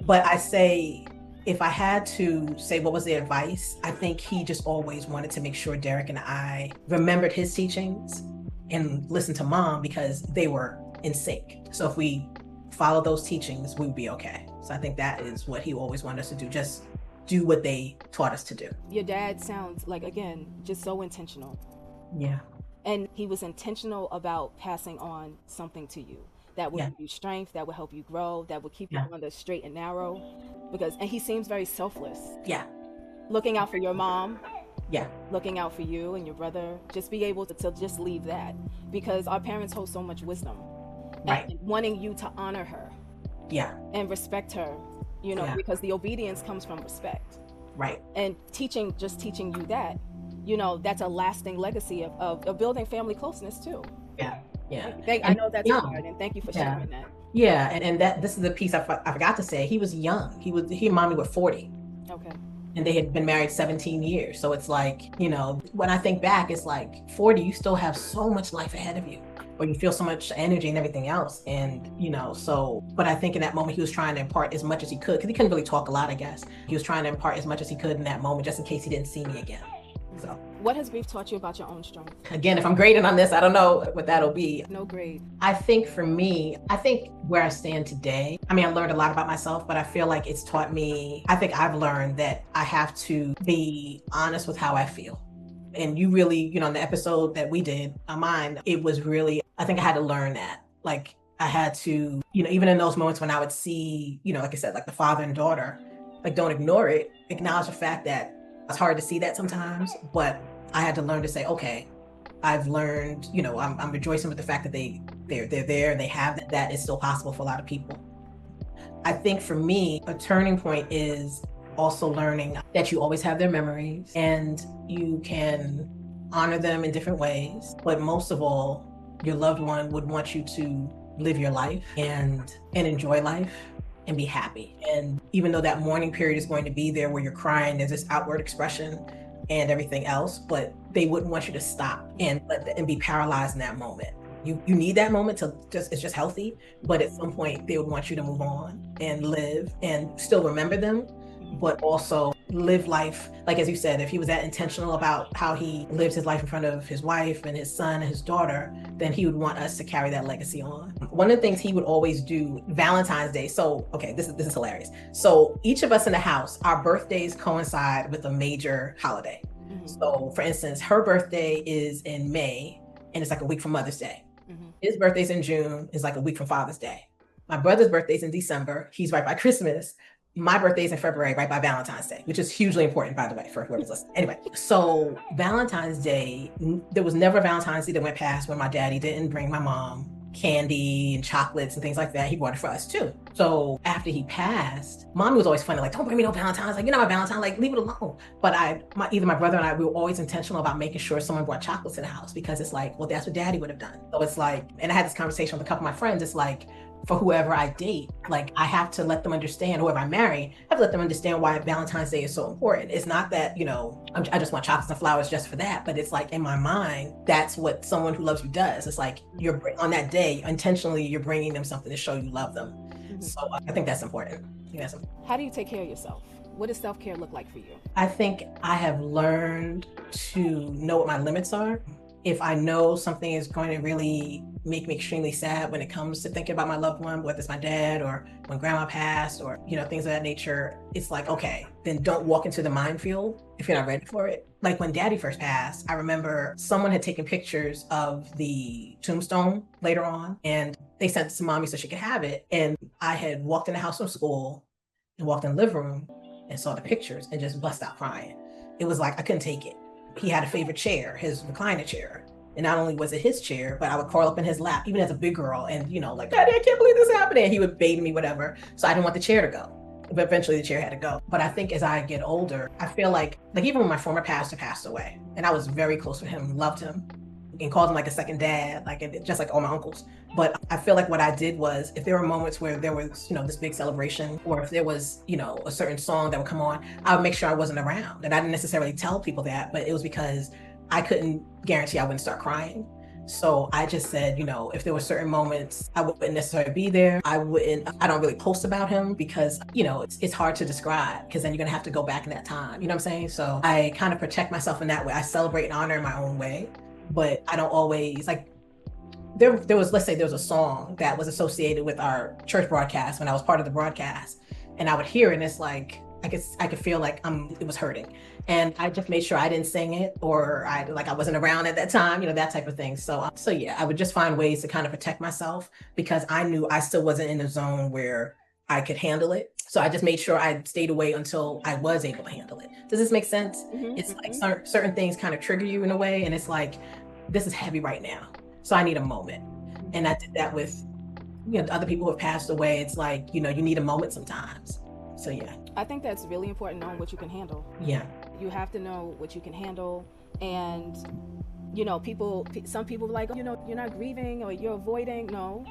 But I say, if I had to say what was the advice, I think he just always wanted to make sure Derek and I remembered his teachings and listened to mom, because they were in sync. So if we followed those teachings, we would be okay. So I think that is what he always wanted us to do. Just do what they taught us to do. Your dad sounds like, again, just so intentional. Yeah. And he was intentional about passing on something to you that would give you strength, that would help you grow, that would keep you on the straight and narrow. And he seems very selfless. Yeah. Looking out for your mom. Yeah. Looking out for you and your brother. Just be able to just leave that, because our parents hold so much wisdom. Right. And wanting you to honor her. Yeah. And respect her, because the obedience comes from respect. Right. And teaching you that, that's a lasting legacy of building family closeness too. Yeah. Yeah. I know that's hard, and thank you for sharing that. Yeah, and this is the piece I forgot to say. He was young. He and mommy were 40. Okay. And they had been married 17 years. So it's like, when I think back, it's like 40, you still have so much life ahead of you, or you feel so much energy and everything else. And, but I think in that moment, he was trying to impart as much as he could, because he couldn't really talk a lot, I guess. He was trying to impart as much as he could in that moment, just in case he didn't see me again. So, what has grief taught you about your own strength? Again, if I'm grading on this, I don't know what that'll be. No grade. I think for me, where I stand today, I learned a lot about myself, but I feel like it's taught me, I think I've learned that I have to be honest with how I feel. And you really, in the episode that we did on mine, it was really, I think I had to learn that. Like, I had to, even in those moments when I would see, like I said, like the father and daughter, like, don't ignore it. Acknowledge the fact that it's hard to see that sometimes, but I had to learn to say, okay, I've learned, I'm rejoicing with the fact that they're there and they have that is still possible for a lot of people. I think for me, a turning point is also learning that you always have their memories and you can honor them in different ways. But most of all, your loved one would want you to live your life and enjoy life and be happy. And even though that mourning period is going to be there where you're crying, there's this outward expression and everything else, but they wouldn't want you to stop and be paralyzed in that moment. You need that moment it's just healthy, but at some point they would want you to move on and live and still remember them, but also live life. Like, as you said, if he was that intentional about how he lives his life in front of his wife and his son and his daughter, then he would want us to carry that legacy on. One of the things he would always do, Valentine's Day. So, okay, this is hilarious. So each of us in the house, our birthdays coincide with a major holiday. Mm-hmm. So for instance, her birthday is in May and it's like a week from Mother's Day. Mm-hmm. His birthday's in June, is like a week from Father's Day. My brother's birthday's in December. He's right by Christmas. My birthday's in February, right by Valentine's Day, which is hugely important, by the way, for whoever's listening. Anyway, so Valentine's Day, there was never a Valentine's Day that went past when my daddy didn't bring my mom candy and chocolates and things like that. He brought it for us too. So after he passed, mommy was always funny, like, don't bring me no Valentine's, like, you're not my Valentine, like, leave it alone. But either my brother and I, we were always intentional about making sure someone brought chocolates in the house, because it's like, well, that's what daddy would have done. So it's like, and I had this conversation with a couple of my friends, it's like, for whoever I date, like, I have to let them understand, whoever I marry, I have to let them understand why Valentine's Day is so important. It's not that, I just want chocolates and flowers just for that, but it's like, in my mind, that's what someone who loves you does. It's like, you're on that day, intentionally, you're bringing them something to show you love them. Mm-hmm. So I think that's important. How do you take care of yourself? What does self-care look like for you? I think I have learned to know what my limits are. If I know something is going to really make me extremely sad when it comes to thinking about my loved one, whether it's my dad or when grandma passed or, things of that nature. It's like, okay, then don't walk into the minefield if you're not ready for it. Like when daddy first passed, I remember someone had taken pictures of the tombstone later on, and they sent it to mommy so she could have it. And I had walked in the house from school and walked in the living room and saw the pictures and just bust out crying. It was like, I couldn't take it. He had a favorite chair, his recliner chair. And not only was it his chair, but I would curl up in his lap, even as a big girl, and like, Daddy, I can't believe this happened. And he would bathe me, whatever. So I didn't want the chair to go. But eventually the chair had to go. But I think as I get older, I feel like even when my former pastor passed away, and I was very close with him, loved him, and called him like a second dad, just like all my uncles. But I feel like what I did was, if there were moments where there was, this big celebration, or if there was, a certain song that would come on, I would make sure I wasn't around. And I didn't necessarily tell people that, but it was because I couldn't guarantee I wouldn't start crying. So I just said, if there were certain moments, I wouldn't necessarily be there. I don't really post about him because, it's hard to describe, because then you're going to have to go back in that time. You know what I'm saying? So I kind of protect myself in that way. I celebrate and honor in my own way, but I don't always there was, let's say there was a song that was associated with our church broadcast when I was part of the broadcast, and I would hear it and it's like, I could feel like it was hurting. And I just made sure I didn't sing it, or I wasn't around at that time, that type of thing. So yeah, I would just find ways to kind of protect myself, because I knew I still wasn't in a zone where I could handle it. So I just made sure I stayed away until I was able to handle it. Does this make sense? Mm-hmm. It's like certain things kind of trigger you in a way. And it's like, this is heavy right now, so I need a moment. And I did that with, other people who have passed away. It's like, you need a moment sometimes. So yeah. I think that's really important, knowing what you can handle. Yeah. You have to know what you can handle. And, some people are like, you're not grieving or you're avoiding. No,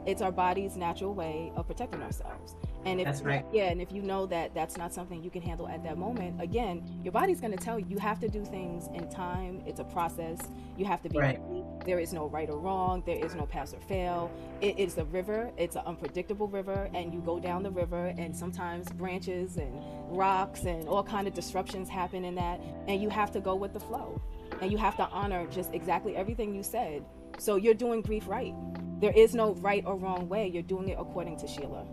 it's our body's natural way of protecting ourselves. And that's right. Yeah, and if you know that that's not something you can handle at that moment, again, your body's going to tell you. You have to do things in time. It's a process. You have to be right. ready. There is no right or wrong. There is no pass or fail. It is a river. It's an unpredictable river, and you go down the river, and sometimes branches and rocks and all kind of disruptions happen in that, and you have to go with the flow, and you have to honor just exactly everything you said. So you're doing grief right. There is no right or wrong way. You're doing it according to Sheila.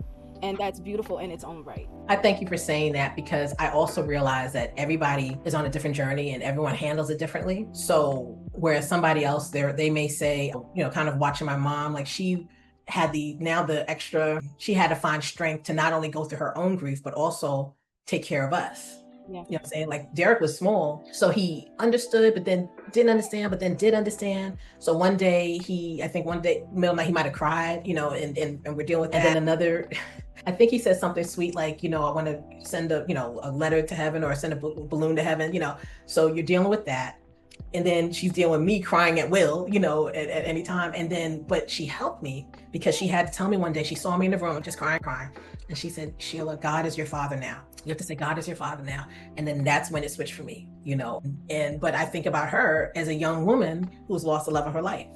And that's beautiful in its own right. I thank you for saying that, because I also realize that everybody is on a different journey and everyone handles it differently. So whereas somebody else, they may say, kind of watching my mom, like she had she had to find strength to not only go through her own grief, but also take care of us. Yeah. You know what I'm saying? Like Derek was small, so he understood, but then didn't understand, but then did understand. So one day middle of the night, he might've cried, and we're dealing with that. And then another, I think he said something sweet, like, I want to send a letter to heaven, or send a balloon to heaven, so you're dealing with that. And then she's dealing with me crying at will, at any time. And then, but she helped me, because she had to tell me one day, she saw me in the room just crying. And she said, Sheila, God is your father now. You have to say, God is your father now. And then that's when it switched for me, but I think about her as a young woman who's lost the love of her life.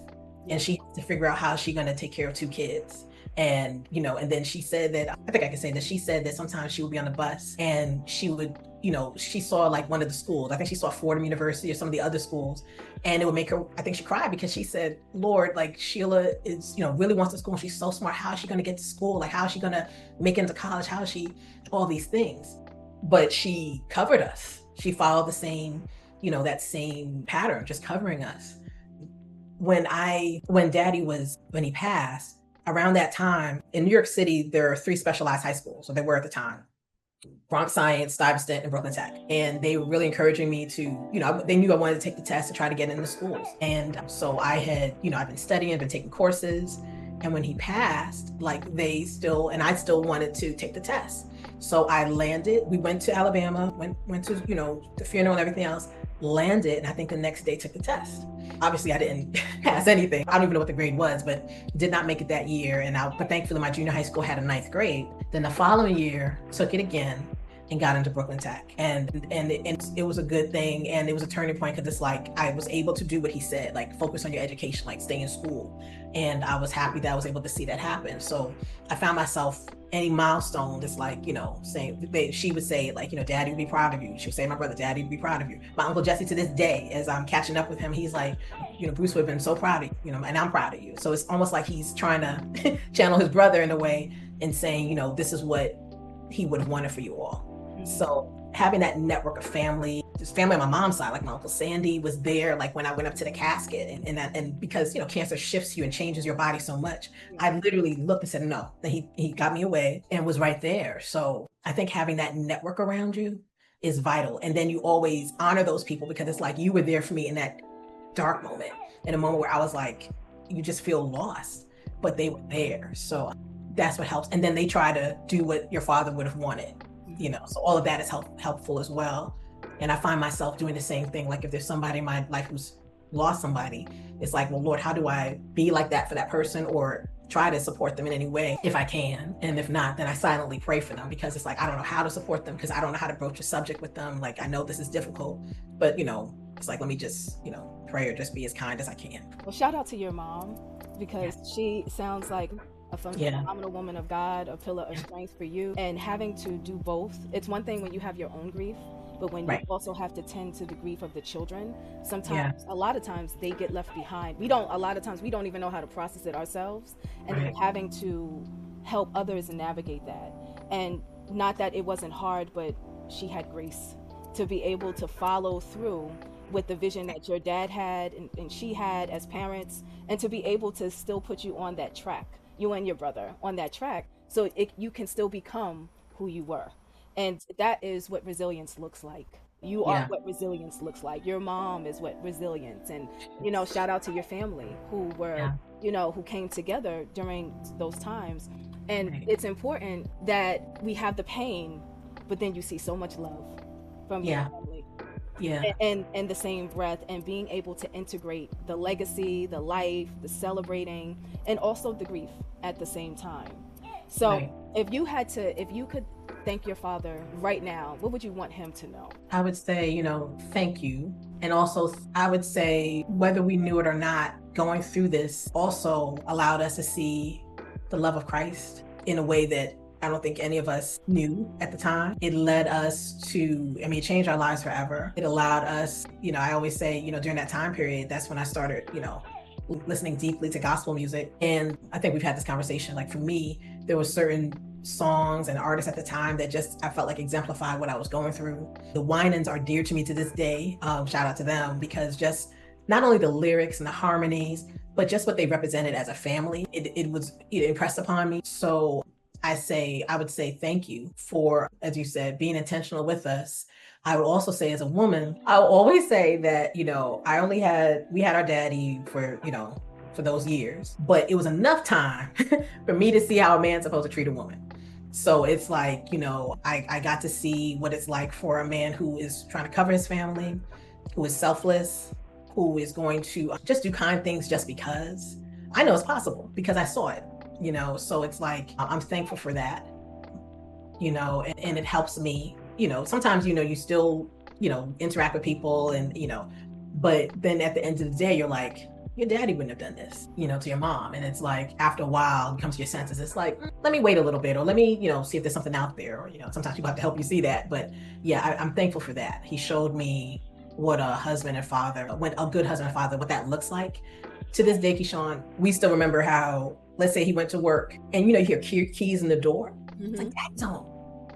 And she has to figure out how she's going to take care of 2 kids. And, and then she said that, I think I can say that she said that sometimes she would be on the bus and she would, she saw like one of the schools. I think she saw Fordham University or some of the other schools. And it would make her, I think she cried, because she said, Lord, like Sheila is, really wants to school. And she's so smart. How is she going to get to school? Like, how is she going to make it into college? How is she, all these things. But she covered us. She followed the same, that same pattern, just covering us. When he passed, around that time in New York City, there are 3 specialized high schools, or there were at the time: Bronx Science, Stuyvesant, and Brooklyn Tech. And they were really encouraging me to, they knew I wanted to take the test to try to get into schools. And so I had, I've been studying, I've been taking courses. And when he passed, I still wanted to take the test. So I landed, we went to Alabama, went to, the funeral and everything else, landed, and I think the next day took the test. Obviously I didn't pass anything. I don't even know what the grade was, but did not make it that year. But thankfully my junior high school had a 9th grade. Then the following year, took it again. and got into Brooklyn Tech. And it was a good thing. And it was a turning point because it's like I was able to do what he said, like focus on your education, like stay in school. And I was happy that I was able to see that happen. So I found myself any milestone that's like, saying, she would say like, Daddy would be proud of you. She would say, my brother, Daddy would be proud of you. My Uncle Jesse, to this day, as I'm catching up with him, he's like, Bruce would have been so proud of you, and I'm proud of you. So it's almost like he's trying to channel his brother in a way and saying, this is what he would have wanted for you all. So having that network of family, this family on my mom's side, like my Uncle Sandy was there, like when I went up to the casket, and because cancer shifts you and changes your body so much, I literally looked and said no. Then he got me away and was right there. So I think having that network around you is vital, and then you always honor those people because it's like you were there for me in that dark moment, in a moment where I was like, you just feel lost, but they were there. So that's what helps. And then they try to do what your father would have wanted. So all of that is helpful as well. And I find myself doing the same thing. Like if there's somebody in my life who's lost somebody, it's like, well, Lord, how do I be like that for that person, or try to support them in any way if I can? And if not, then I silently pray for them, because it's like, I don't know how to support them because I don't know how to broach a subject with them. Like, I know this is difficult, but it's like, let me just, pray or just be as kind as I can. Well, shout out to your mom, because she sounds like a phenomenal woman of God, a pillar of strength for you. And having to do both, it's one thing when you have your own grief, but when you also have to tend to the grief of the children, sometimes, a lot of times they get left behind. A lot of times we don't even know how to process it ourselves, and then having to help others navigate that. And not that it wasn't hard, but she had grace to be able to follow through with the vision that your dad had and she had as parents, and to be able to still put you on that track, you and your brother on that track, so you can still become who you were. And that is what resilience looks like. You are what resilience looks like. Your mom is what resilience. And shout out to your family who were who came together during those times. And it's important that we have the pain, but then you see so much love from your family. And the same breath, and being able to integrate the legacy, the life, the celebrating, and also the grief at the same time. So if you could thank your father right now, what would you want him to know? I would say, thank you. And also I would say, whether we knew it or not, going through this also allowed us to see the love of Christ in a way that I don't think any of us knew at the time. It led us to, it changed our lives forever. It allowed us, I always say, during that time period, that's when I started, listening deeply to gospel music. And I think we've had this conversation, like for me, there were certain songs and artists at the time that just, I felt like exemplified what I was going through. The Winans are dear to me to this day. Shout out to them, because just not only the lyrics and the harmonies, but just what they represented as a family, it impressed upon me. So I would say thank you for, as you said, being intentional with us. I would also say, as a woman, I will always say that, we had our daddy for those years, but it was enough time for me to see how a man's supposed to treat a woman. So it's like, I got to see what it's like for a man who is trying to cover his family, who is selfless, who is going to just do kind things just because. I know it's possible because I saw it. So it's like, I'm thankful for that, and it helps me, sometimes, you still, interact with people and, but then at the end of the day, you're like, your daddy wouldn't have done this, to your mom. And it's like, after a while, you come to your senses. It's like, let me wait a little bit, or let me, see if there's something out there, or, sometimes people have to help you see that. But I'm thankful for that. He showed me what a husband and father, what that looks like. To this day, Keyshawn, we still remember how, let's say he went to work and, you hear keys in the door. It's like, that don't.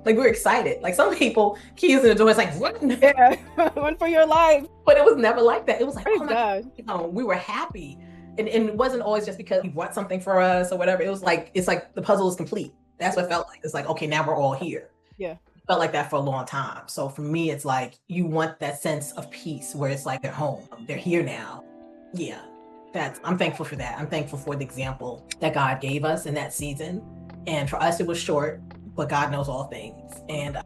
Like, we're excited. Like, some people, keys in the door, it's like, what? Yeah, run for your life. But it was never like that. It was like, oh my God. We were happy. And it wasn't always just because he bought something for us or whatever. It was like, it's like the puzzle is complete. That's what it felt like. It's like, okay, now we're all here. Yeah. It felt like that for a long time. So for me, it's like, you want that sense of peace where it's like they're home. They're here now. Yeah. I'm thankful for that. I'm thankful for the example that God gave us in that season. And for us, it was short, but God knows all things. And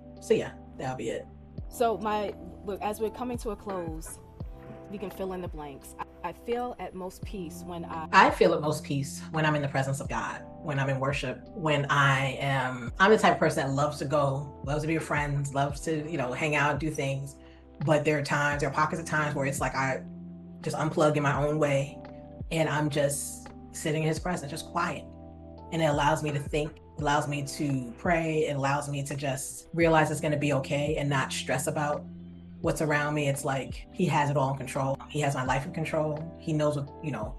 that'll be it. So as we're coming to a close, we can fill in the blanks. I feel at most peace when I feel at most peace when I'm in the presence of God, when I'm in worship, when I'm the type of person that loves to be with friends, loves to, hang out, do things. But there are pockets of times where it's like I just unplug in my own way and I'm just sitting in his presence, just quiet. And it allows me to think, allows me to pray, it allows me to just realize it's going to be okay and not stress about what's around me. It's like he has it all in control. He has my life in control. He knows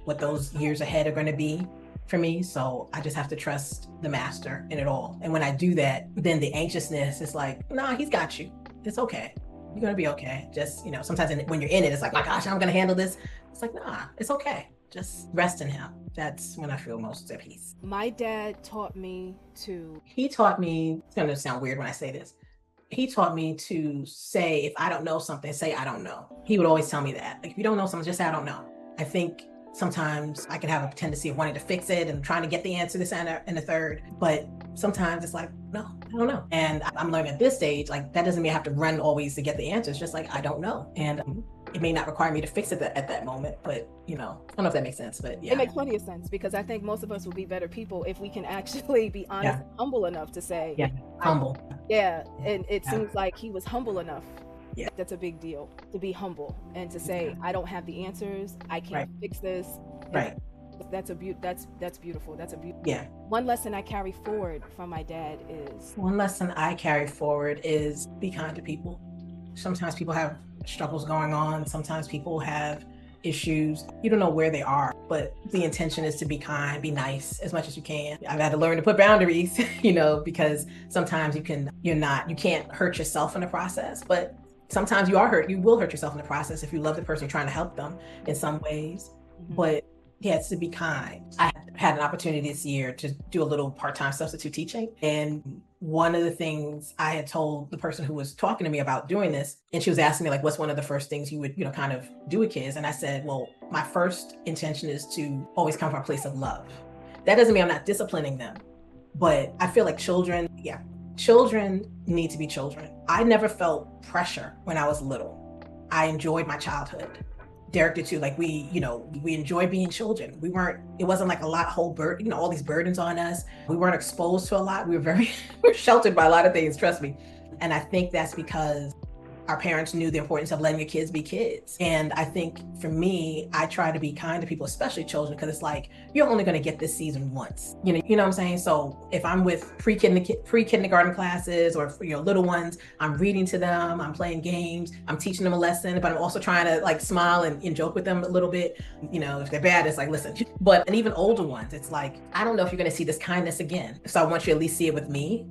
what those years ahead are going to be for me. So I just have to trust the master in it all. And when I do that, then the anxiousness is like, nah, he's got you. It's okay. You're going to be okay. Just, sometimes when you're in it, it's like, my gosh, I'm going to handle this. It's like, nah, it's okay. Just rest in him. That's when I feel most at peace. My dad taught me He taught me, it's going to sound weird when I say this. He taught me to say, if I don't know something, say, I don't know. He would always tell me that. Like, if you don't know something, just say, I don't know. I think sometimes I can have a tendency of wanting to fix it and trying to get the answer, this and the third. But sometimes it's like, no, I don't know. And I'm learning at this stage, like, that doesn't mean I have to run always to get the answer. It's just like, I don't know. And it may not require me to fix it at that moment, but I don't know if that makes sense, but yeah. It makes plenty of sense, because I think most of us will be better people if we can actually be honest, and humble enough to say, humble. And it seems like he was humble enough. Yeah. That's a big deal, to be humble and to say, I don't have the answers. I can't fix this. Right. That's beautiful. That's beautiful. Yeah. One lesson I carry forward from my dad is be kind to people. Sometimes people have struggles going on. Sometimes people have issues. You don't know where they are, but the intention is to be kind, be nice as much as you can. I've had to learn to put boundaries, because sometimes you can't hurt yourself in the process, but sometimes you will hurt yourself in the process if you love the person you're trying to help them in some ways. Mm-hmm. But it's to be kind. I had an opportunity this year to do a little part-time substitute teaching. And one of the things I had told the person who was talking to me about doing this, and she was asking me, like, what's one of the first things you would, kind of do with kids? And I said, well, my first intention is to always come from a place of love. That doesn't mean I'm not disciplining them, but I feel like children need to be children. I never felt pressure when I was little. I enjoyed my childhood. Derek did too. Like, we enjoy being children. It wasn't like all these burdens on us. We weren't exposed to a lot. We were sheltered by a lot of things, trust me. And I think that's because our parents knew the importance of letting your kids be kids. And I think for me, I try to be kind to people, especially children, because it's like, you're only going to get this season once. You know what I'm saying? So if I'm with pre-kindergarten classes or little ones, I'm reading to them, I'm playing games, I'm teaching them a lesson, but I'm also trying to like smile and joke with them a little bit. If they're bad, it's like, listen. And even older ones, it's like, I don't know if you're going to see this kindness again. So I want you to at least see it with me.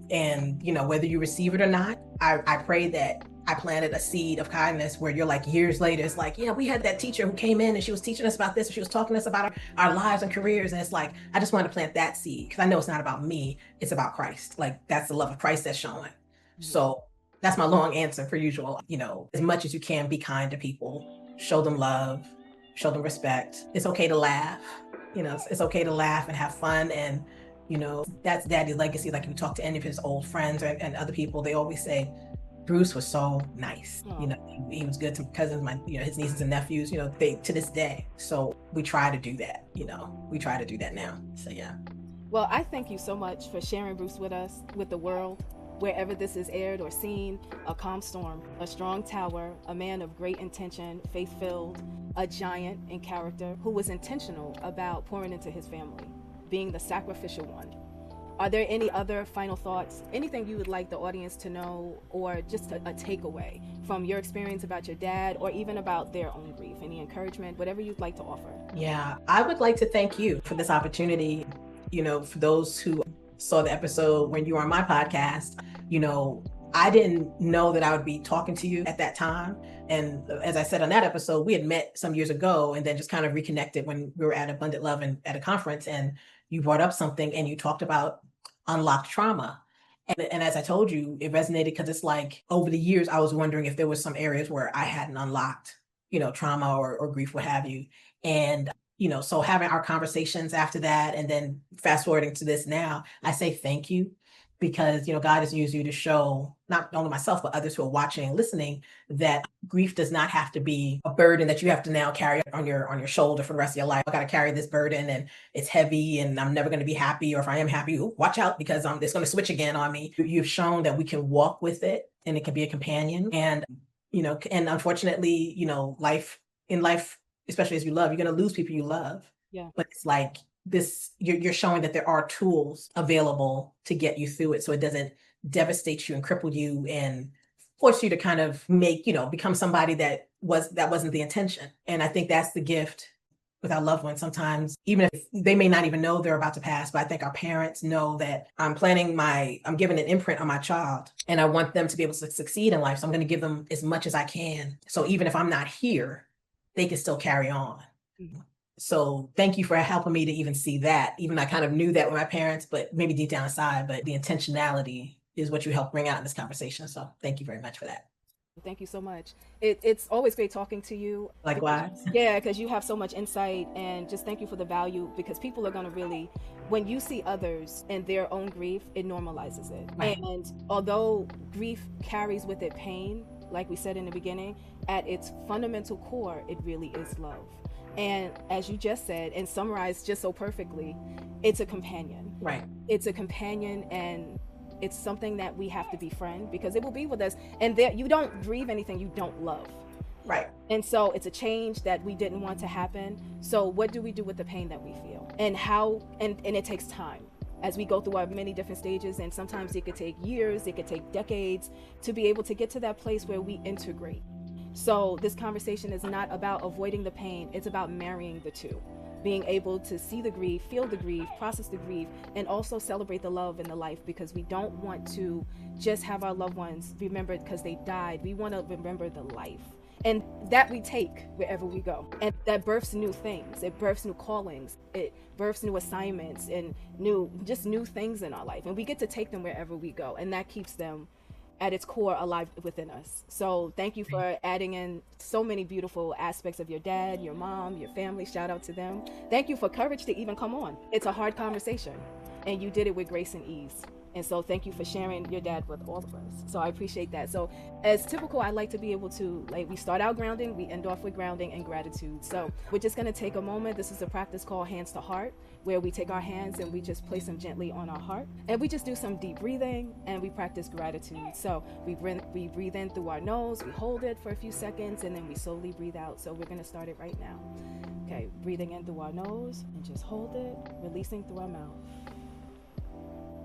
And, whether you receive it or not, I pray that I planted a seed of kindness where you're like, years later, it's like, we had that teacher who came in and she was teaching us about this, and she was talking to us about our lives and careers. And it's like, I just wanted to plant that seed because I know it's not about me. It's about Christ. Like, that's the love of Christ that's showing. Mm-hmm. So that's my long answer per usual. As much as you can, be kind to people, show them love, show them respect. It's okay to laugh. It's okay to laugh and have fun. And that's Daddy's legacy. Like, if you talk to any of his old friends and other people, they always say, Bruce was so nice. Oh. He was good to cousins, his nieces and nephews, they to this day. So we try to do that, we try to do that now. So, yeah. Well, I thank you so much for sharing Bruce with us, with the world, wherever this is aired or seen. A calm storm, a strong tower, a man of great intention, faith-filled, a giant in character who was intentional about pouring into his family, being the sacrificial one. Are there any other final thoughts, anything you would like the audience to know, or just a takeaway from your experience about your dad, or even about their own grief? Any encouragement, whatever you'd like to offer? Yeah, I would like to thank you for this opportunity. For those who saw the episode when you were on my podcast, I didn't know that I would be talking to you at that time. And as I said on that episode, we had met some years ago and then just kind of reconnected when we were at Abundant Love and at a conference, and you brought up something and you talked about unlocked trauma. And as I told you, it resonated because it's like, over the years, I was wondering if there was some areas where I hadn't unlocked, trauma or grief, what have you. And, so having our conversations after that, and then fast forwarding to this now, I say thank you. because, God has used you to show not only myself, but others who are watching and listening, that grief does not have to be a burden that you have to now carry on your shoulder for the rest of your life. I got to carry this burden and it's heavy and I'm never going to be happy. Or if I am happy, watch out because it's going to switch again on me. You've shown that we can walk with it and it can be a companion. And, and unfortunately, life, especially as you love, you're going to lose people you love. Yeah. But it's like, you're showing that there are tools available to get you through it, so it doesn't devastate you and cripple you and force you to kind of become somebody that wasn't the intention. And I think that's the gift with our loved ones. Sometimes, even if they may not even know they're about to pass, but I think our parents know that I'm giving an imprint on my child and I want them to be able to succeed in life. So I'm going to give them as much as I can. So even if I'm not here, they can still carry on. Mm-hmm. So thank you for helping me to even see that. Even I kind of knew that with my parents, but maybe deep down inside, but the intentionality is what you helped bring out in this conversation. So thank you very much for that. Thank you so much. It's always great talking to you. Likewise. Yeah, because you have so much insight, and just thank you for the value, because people are going to really, when you see others and their own grief, it normalizes it. Right. And although grief carries with it pain, like we said in the beginning, at its fundamental core, it really is love. And as you just said and summarized just so perfectly, it's a companion. Right. It's a companion, and it's something that we have to befriend because it will be with us. And there, you don't grieve anything you don't love. Right. And so it's a change that we didn't want to happen. So what do we do with the pain that we feel? And how, and it takes time as we go through our many different stages. And sometimes it could take years, it could take decades to be able to get to that place where we integrate. So this conversation is not about avoiding the pain. It's about marrying the two, being able to see the grief, feel the grief, process the grief, and also celebrate the love in the life, because we don't want to just have our loved ones remembered because they died. We want to remember the life. And that we take wherever we go. And that births new things. It births new callings. It births new assignments and new things in our life. And we get to take them wherever we go. And that keeps them at its core alive within us. So thank you for adding in so many beautiful aspects of your dad, your mom, your family. Shout out to them. Thank you for courage to even come on. It's a hard conversation, and you did it with grace and ease. And so thank you for sharing your dad with all of us. So I appreciate that. So as typical, I like to be able to, we start out grounding, we end off with grounding and gratitude. So we're just gonna take a moment. This is a practice called hands to heart, where we take our hands and we just place them gently on our heart. And we just do some deep breathing and we practice gratitude. So we breathe in through our nose, we hold it for a few seconds, and then we slowly breathe out. So we're gonna start it right now. Okay, breathing in through our nose and just hold it, releasing through our mouth.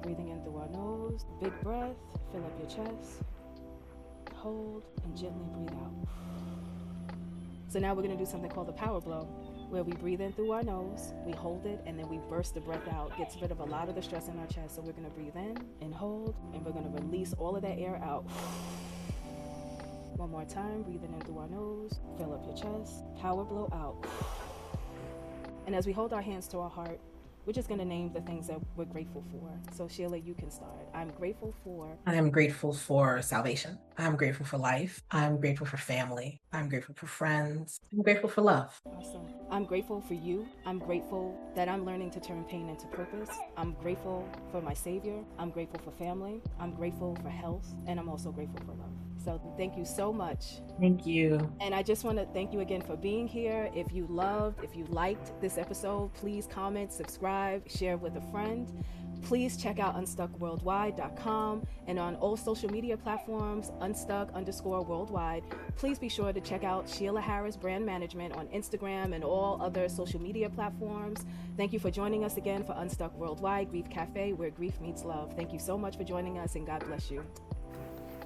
Breathing in through our nose, big breath, fill up your chest, hold, and gently breathe out. So now we're going to do something called the power blow, where we breathe in through our nose, we hold it, and then we burst the breath out. Gets rid of a lot of the stress in our chest. So we're going to breathe in and hold, and we're going to release all of that air out. One more time, breathing in through our nose, fill up your chest, power blow out. And as we hold our hands to our heart, we're just going to name the things that we're grateful for. So Sheila, you can start. I am grateful for salvation. I'm grateful for life. I'm grateful for family. I'm grateful for friends. I'm grateful for love. Awesome. I'm grateful for you. I'm grateful that I'm learning to turn pain into purpose. I'm grateful for my Savior. I'm grateful for family. I'm grateful for health. And I'm also grateful for love. So thank you so much. Thank you. And I just want to thank you again for being here. If you liked this episode, please comment, subscribe, share with a friend. Please check out UnStuckWorldwide.com and on all social media platforms, Unstuck_Worldwide. Please be sure to check out Sheila Harris Brand Management on Instagram and all other social media platforms. Thank you for joining us again for UnStuck Worldwide Grief Café, where grief meets love. Thank you so much for joining us, and God bless you.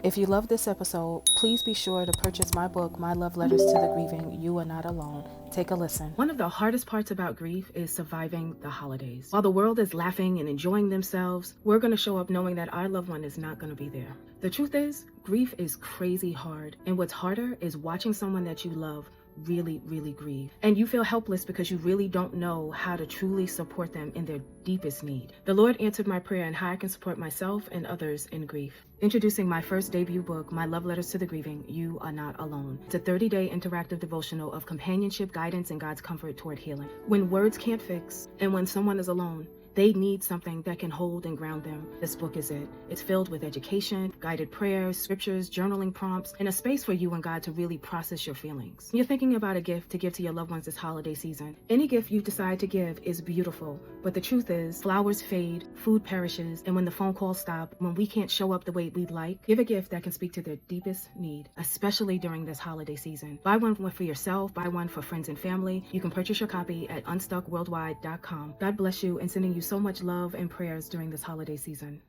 If you love this episode, please be sure to purchase my book, My Love Letters to the Grieving, You Are Not Alone. Take a listen. One of the hardest parts about grief is surviving the holidays. While the world is laughing and enjoying themselves, we're going to show up knowing that our loved one is not going to be there. The truth is, grief is crazy hard. And what's harder is watching someone that you love really, really grieve. And you feel helpless because you really don't know how to truly support them in their deepest need. The Lord answered my prayer on how I can support myself and others in grief. Introducing my first debut book, My Love Letters to the Grieving, You Are Not Alone. It's a 30-day interactive devotional of companionship, guidance, and God's comfort toward healing. When words can't fix, and when someone is alone, they need something that can hold and ground them, this book is it. It's filled with education, guided prayers, scriptures, journaling prompts, and a space for you and God to really process your feelings. You're thinking about a gift to give to your loved ones this holiday season. Any gift you decide to give is beautiful, but the truth is, flowers fade, food perishes, and when the phone calls stop, when we can't show up the way we'd like, give a gift that can speak to their deepest need, especially during this holiday season. Buy one for yourself, buy one for friends and family. You can purchase your copy at UnStuckWorldwide.com. God bless you, and sending you so much love and prayers during this holiday season.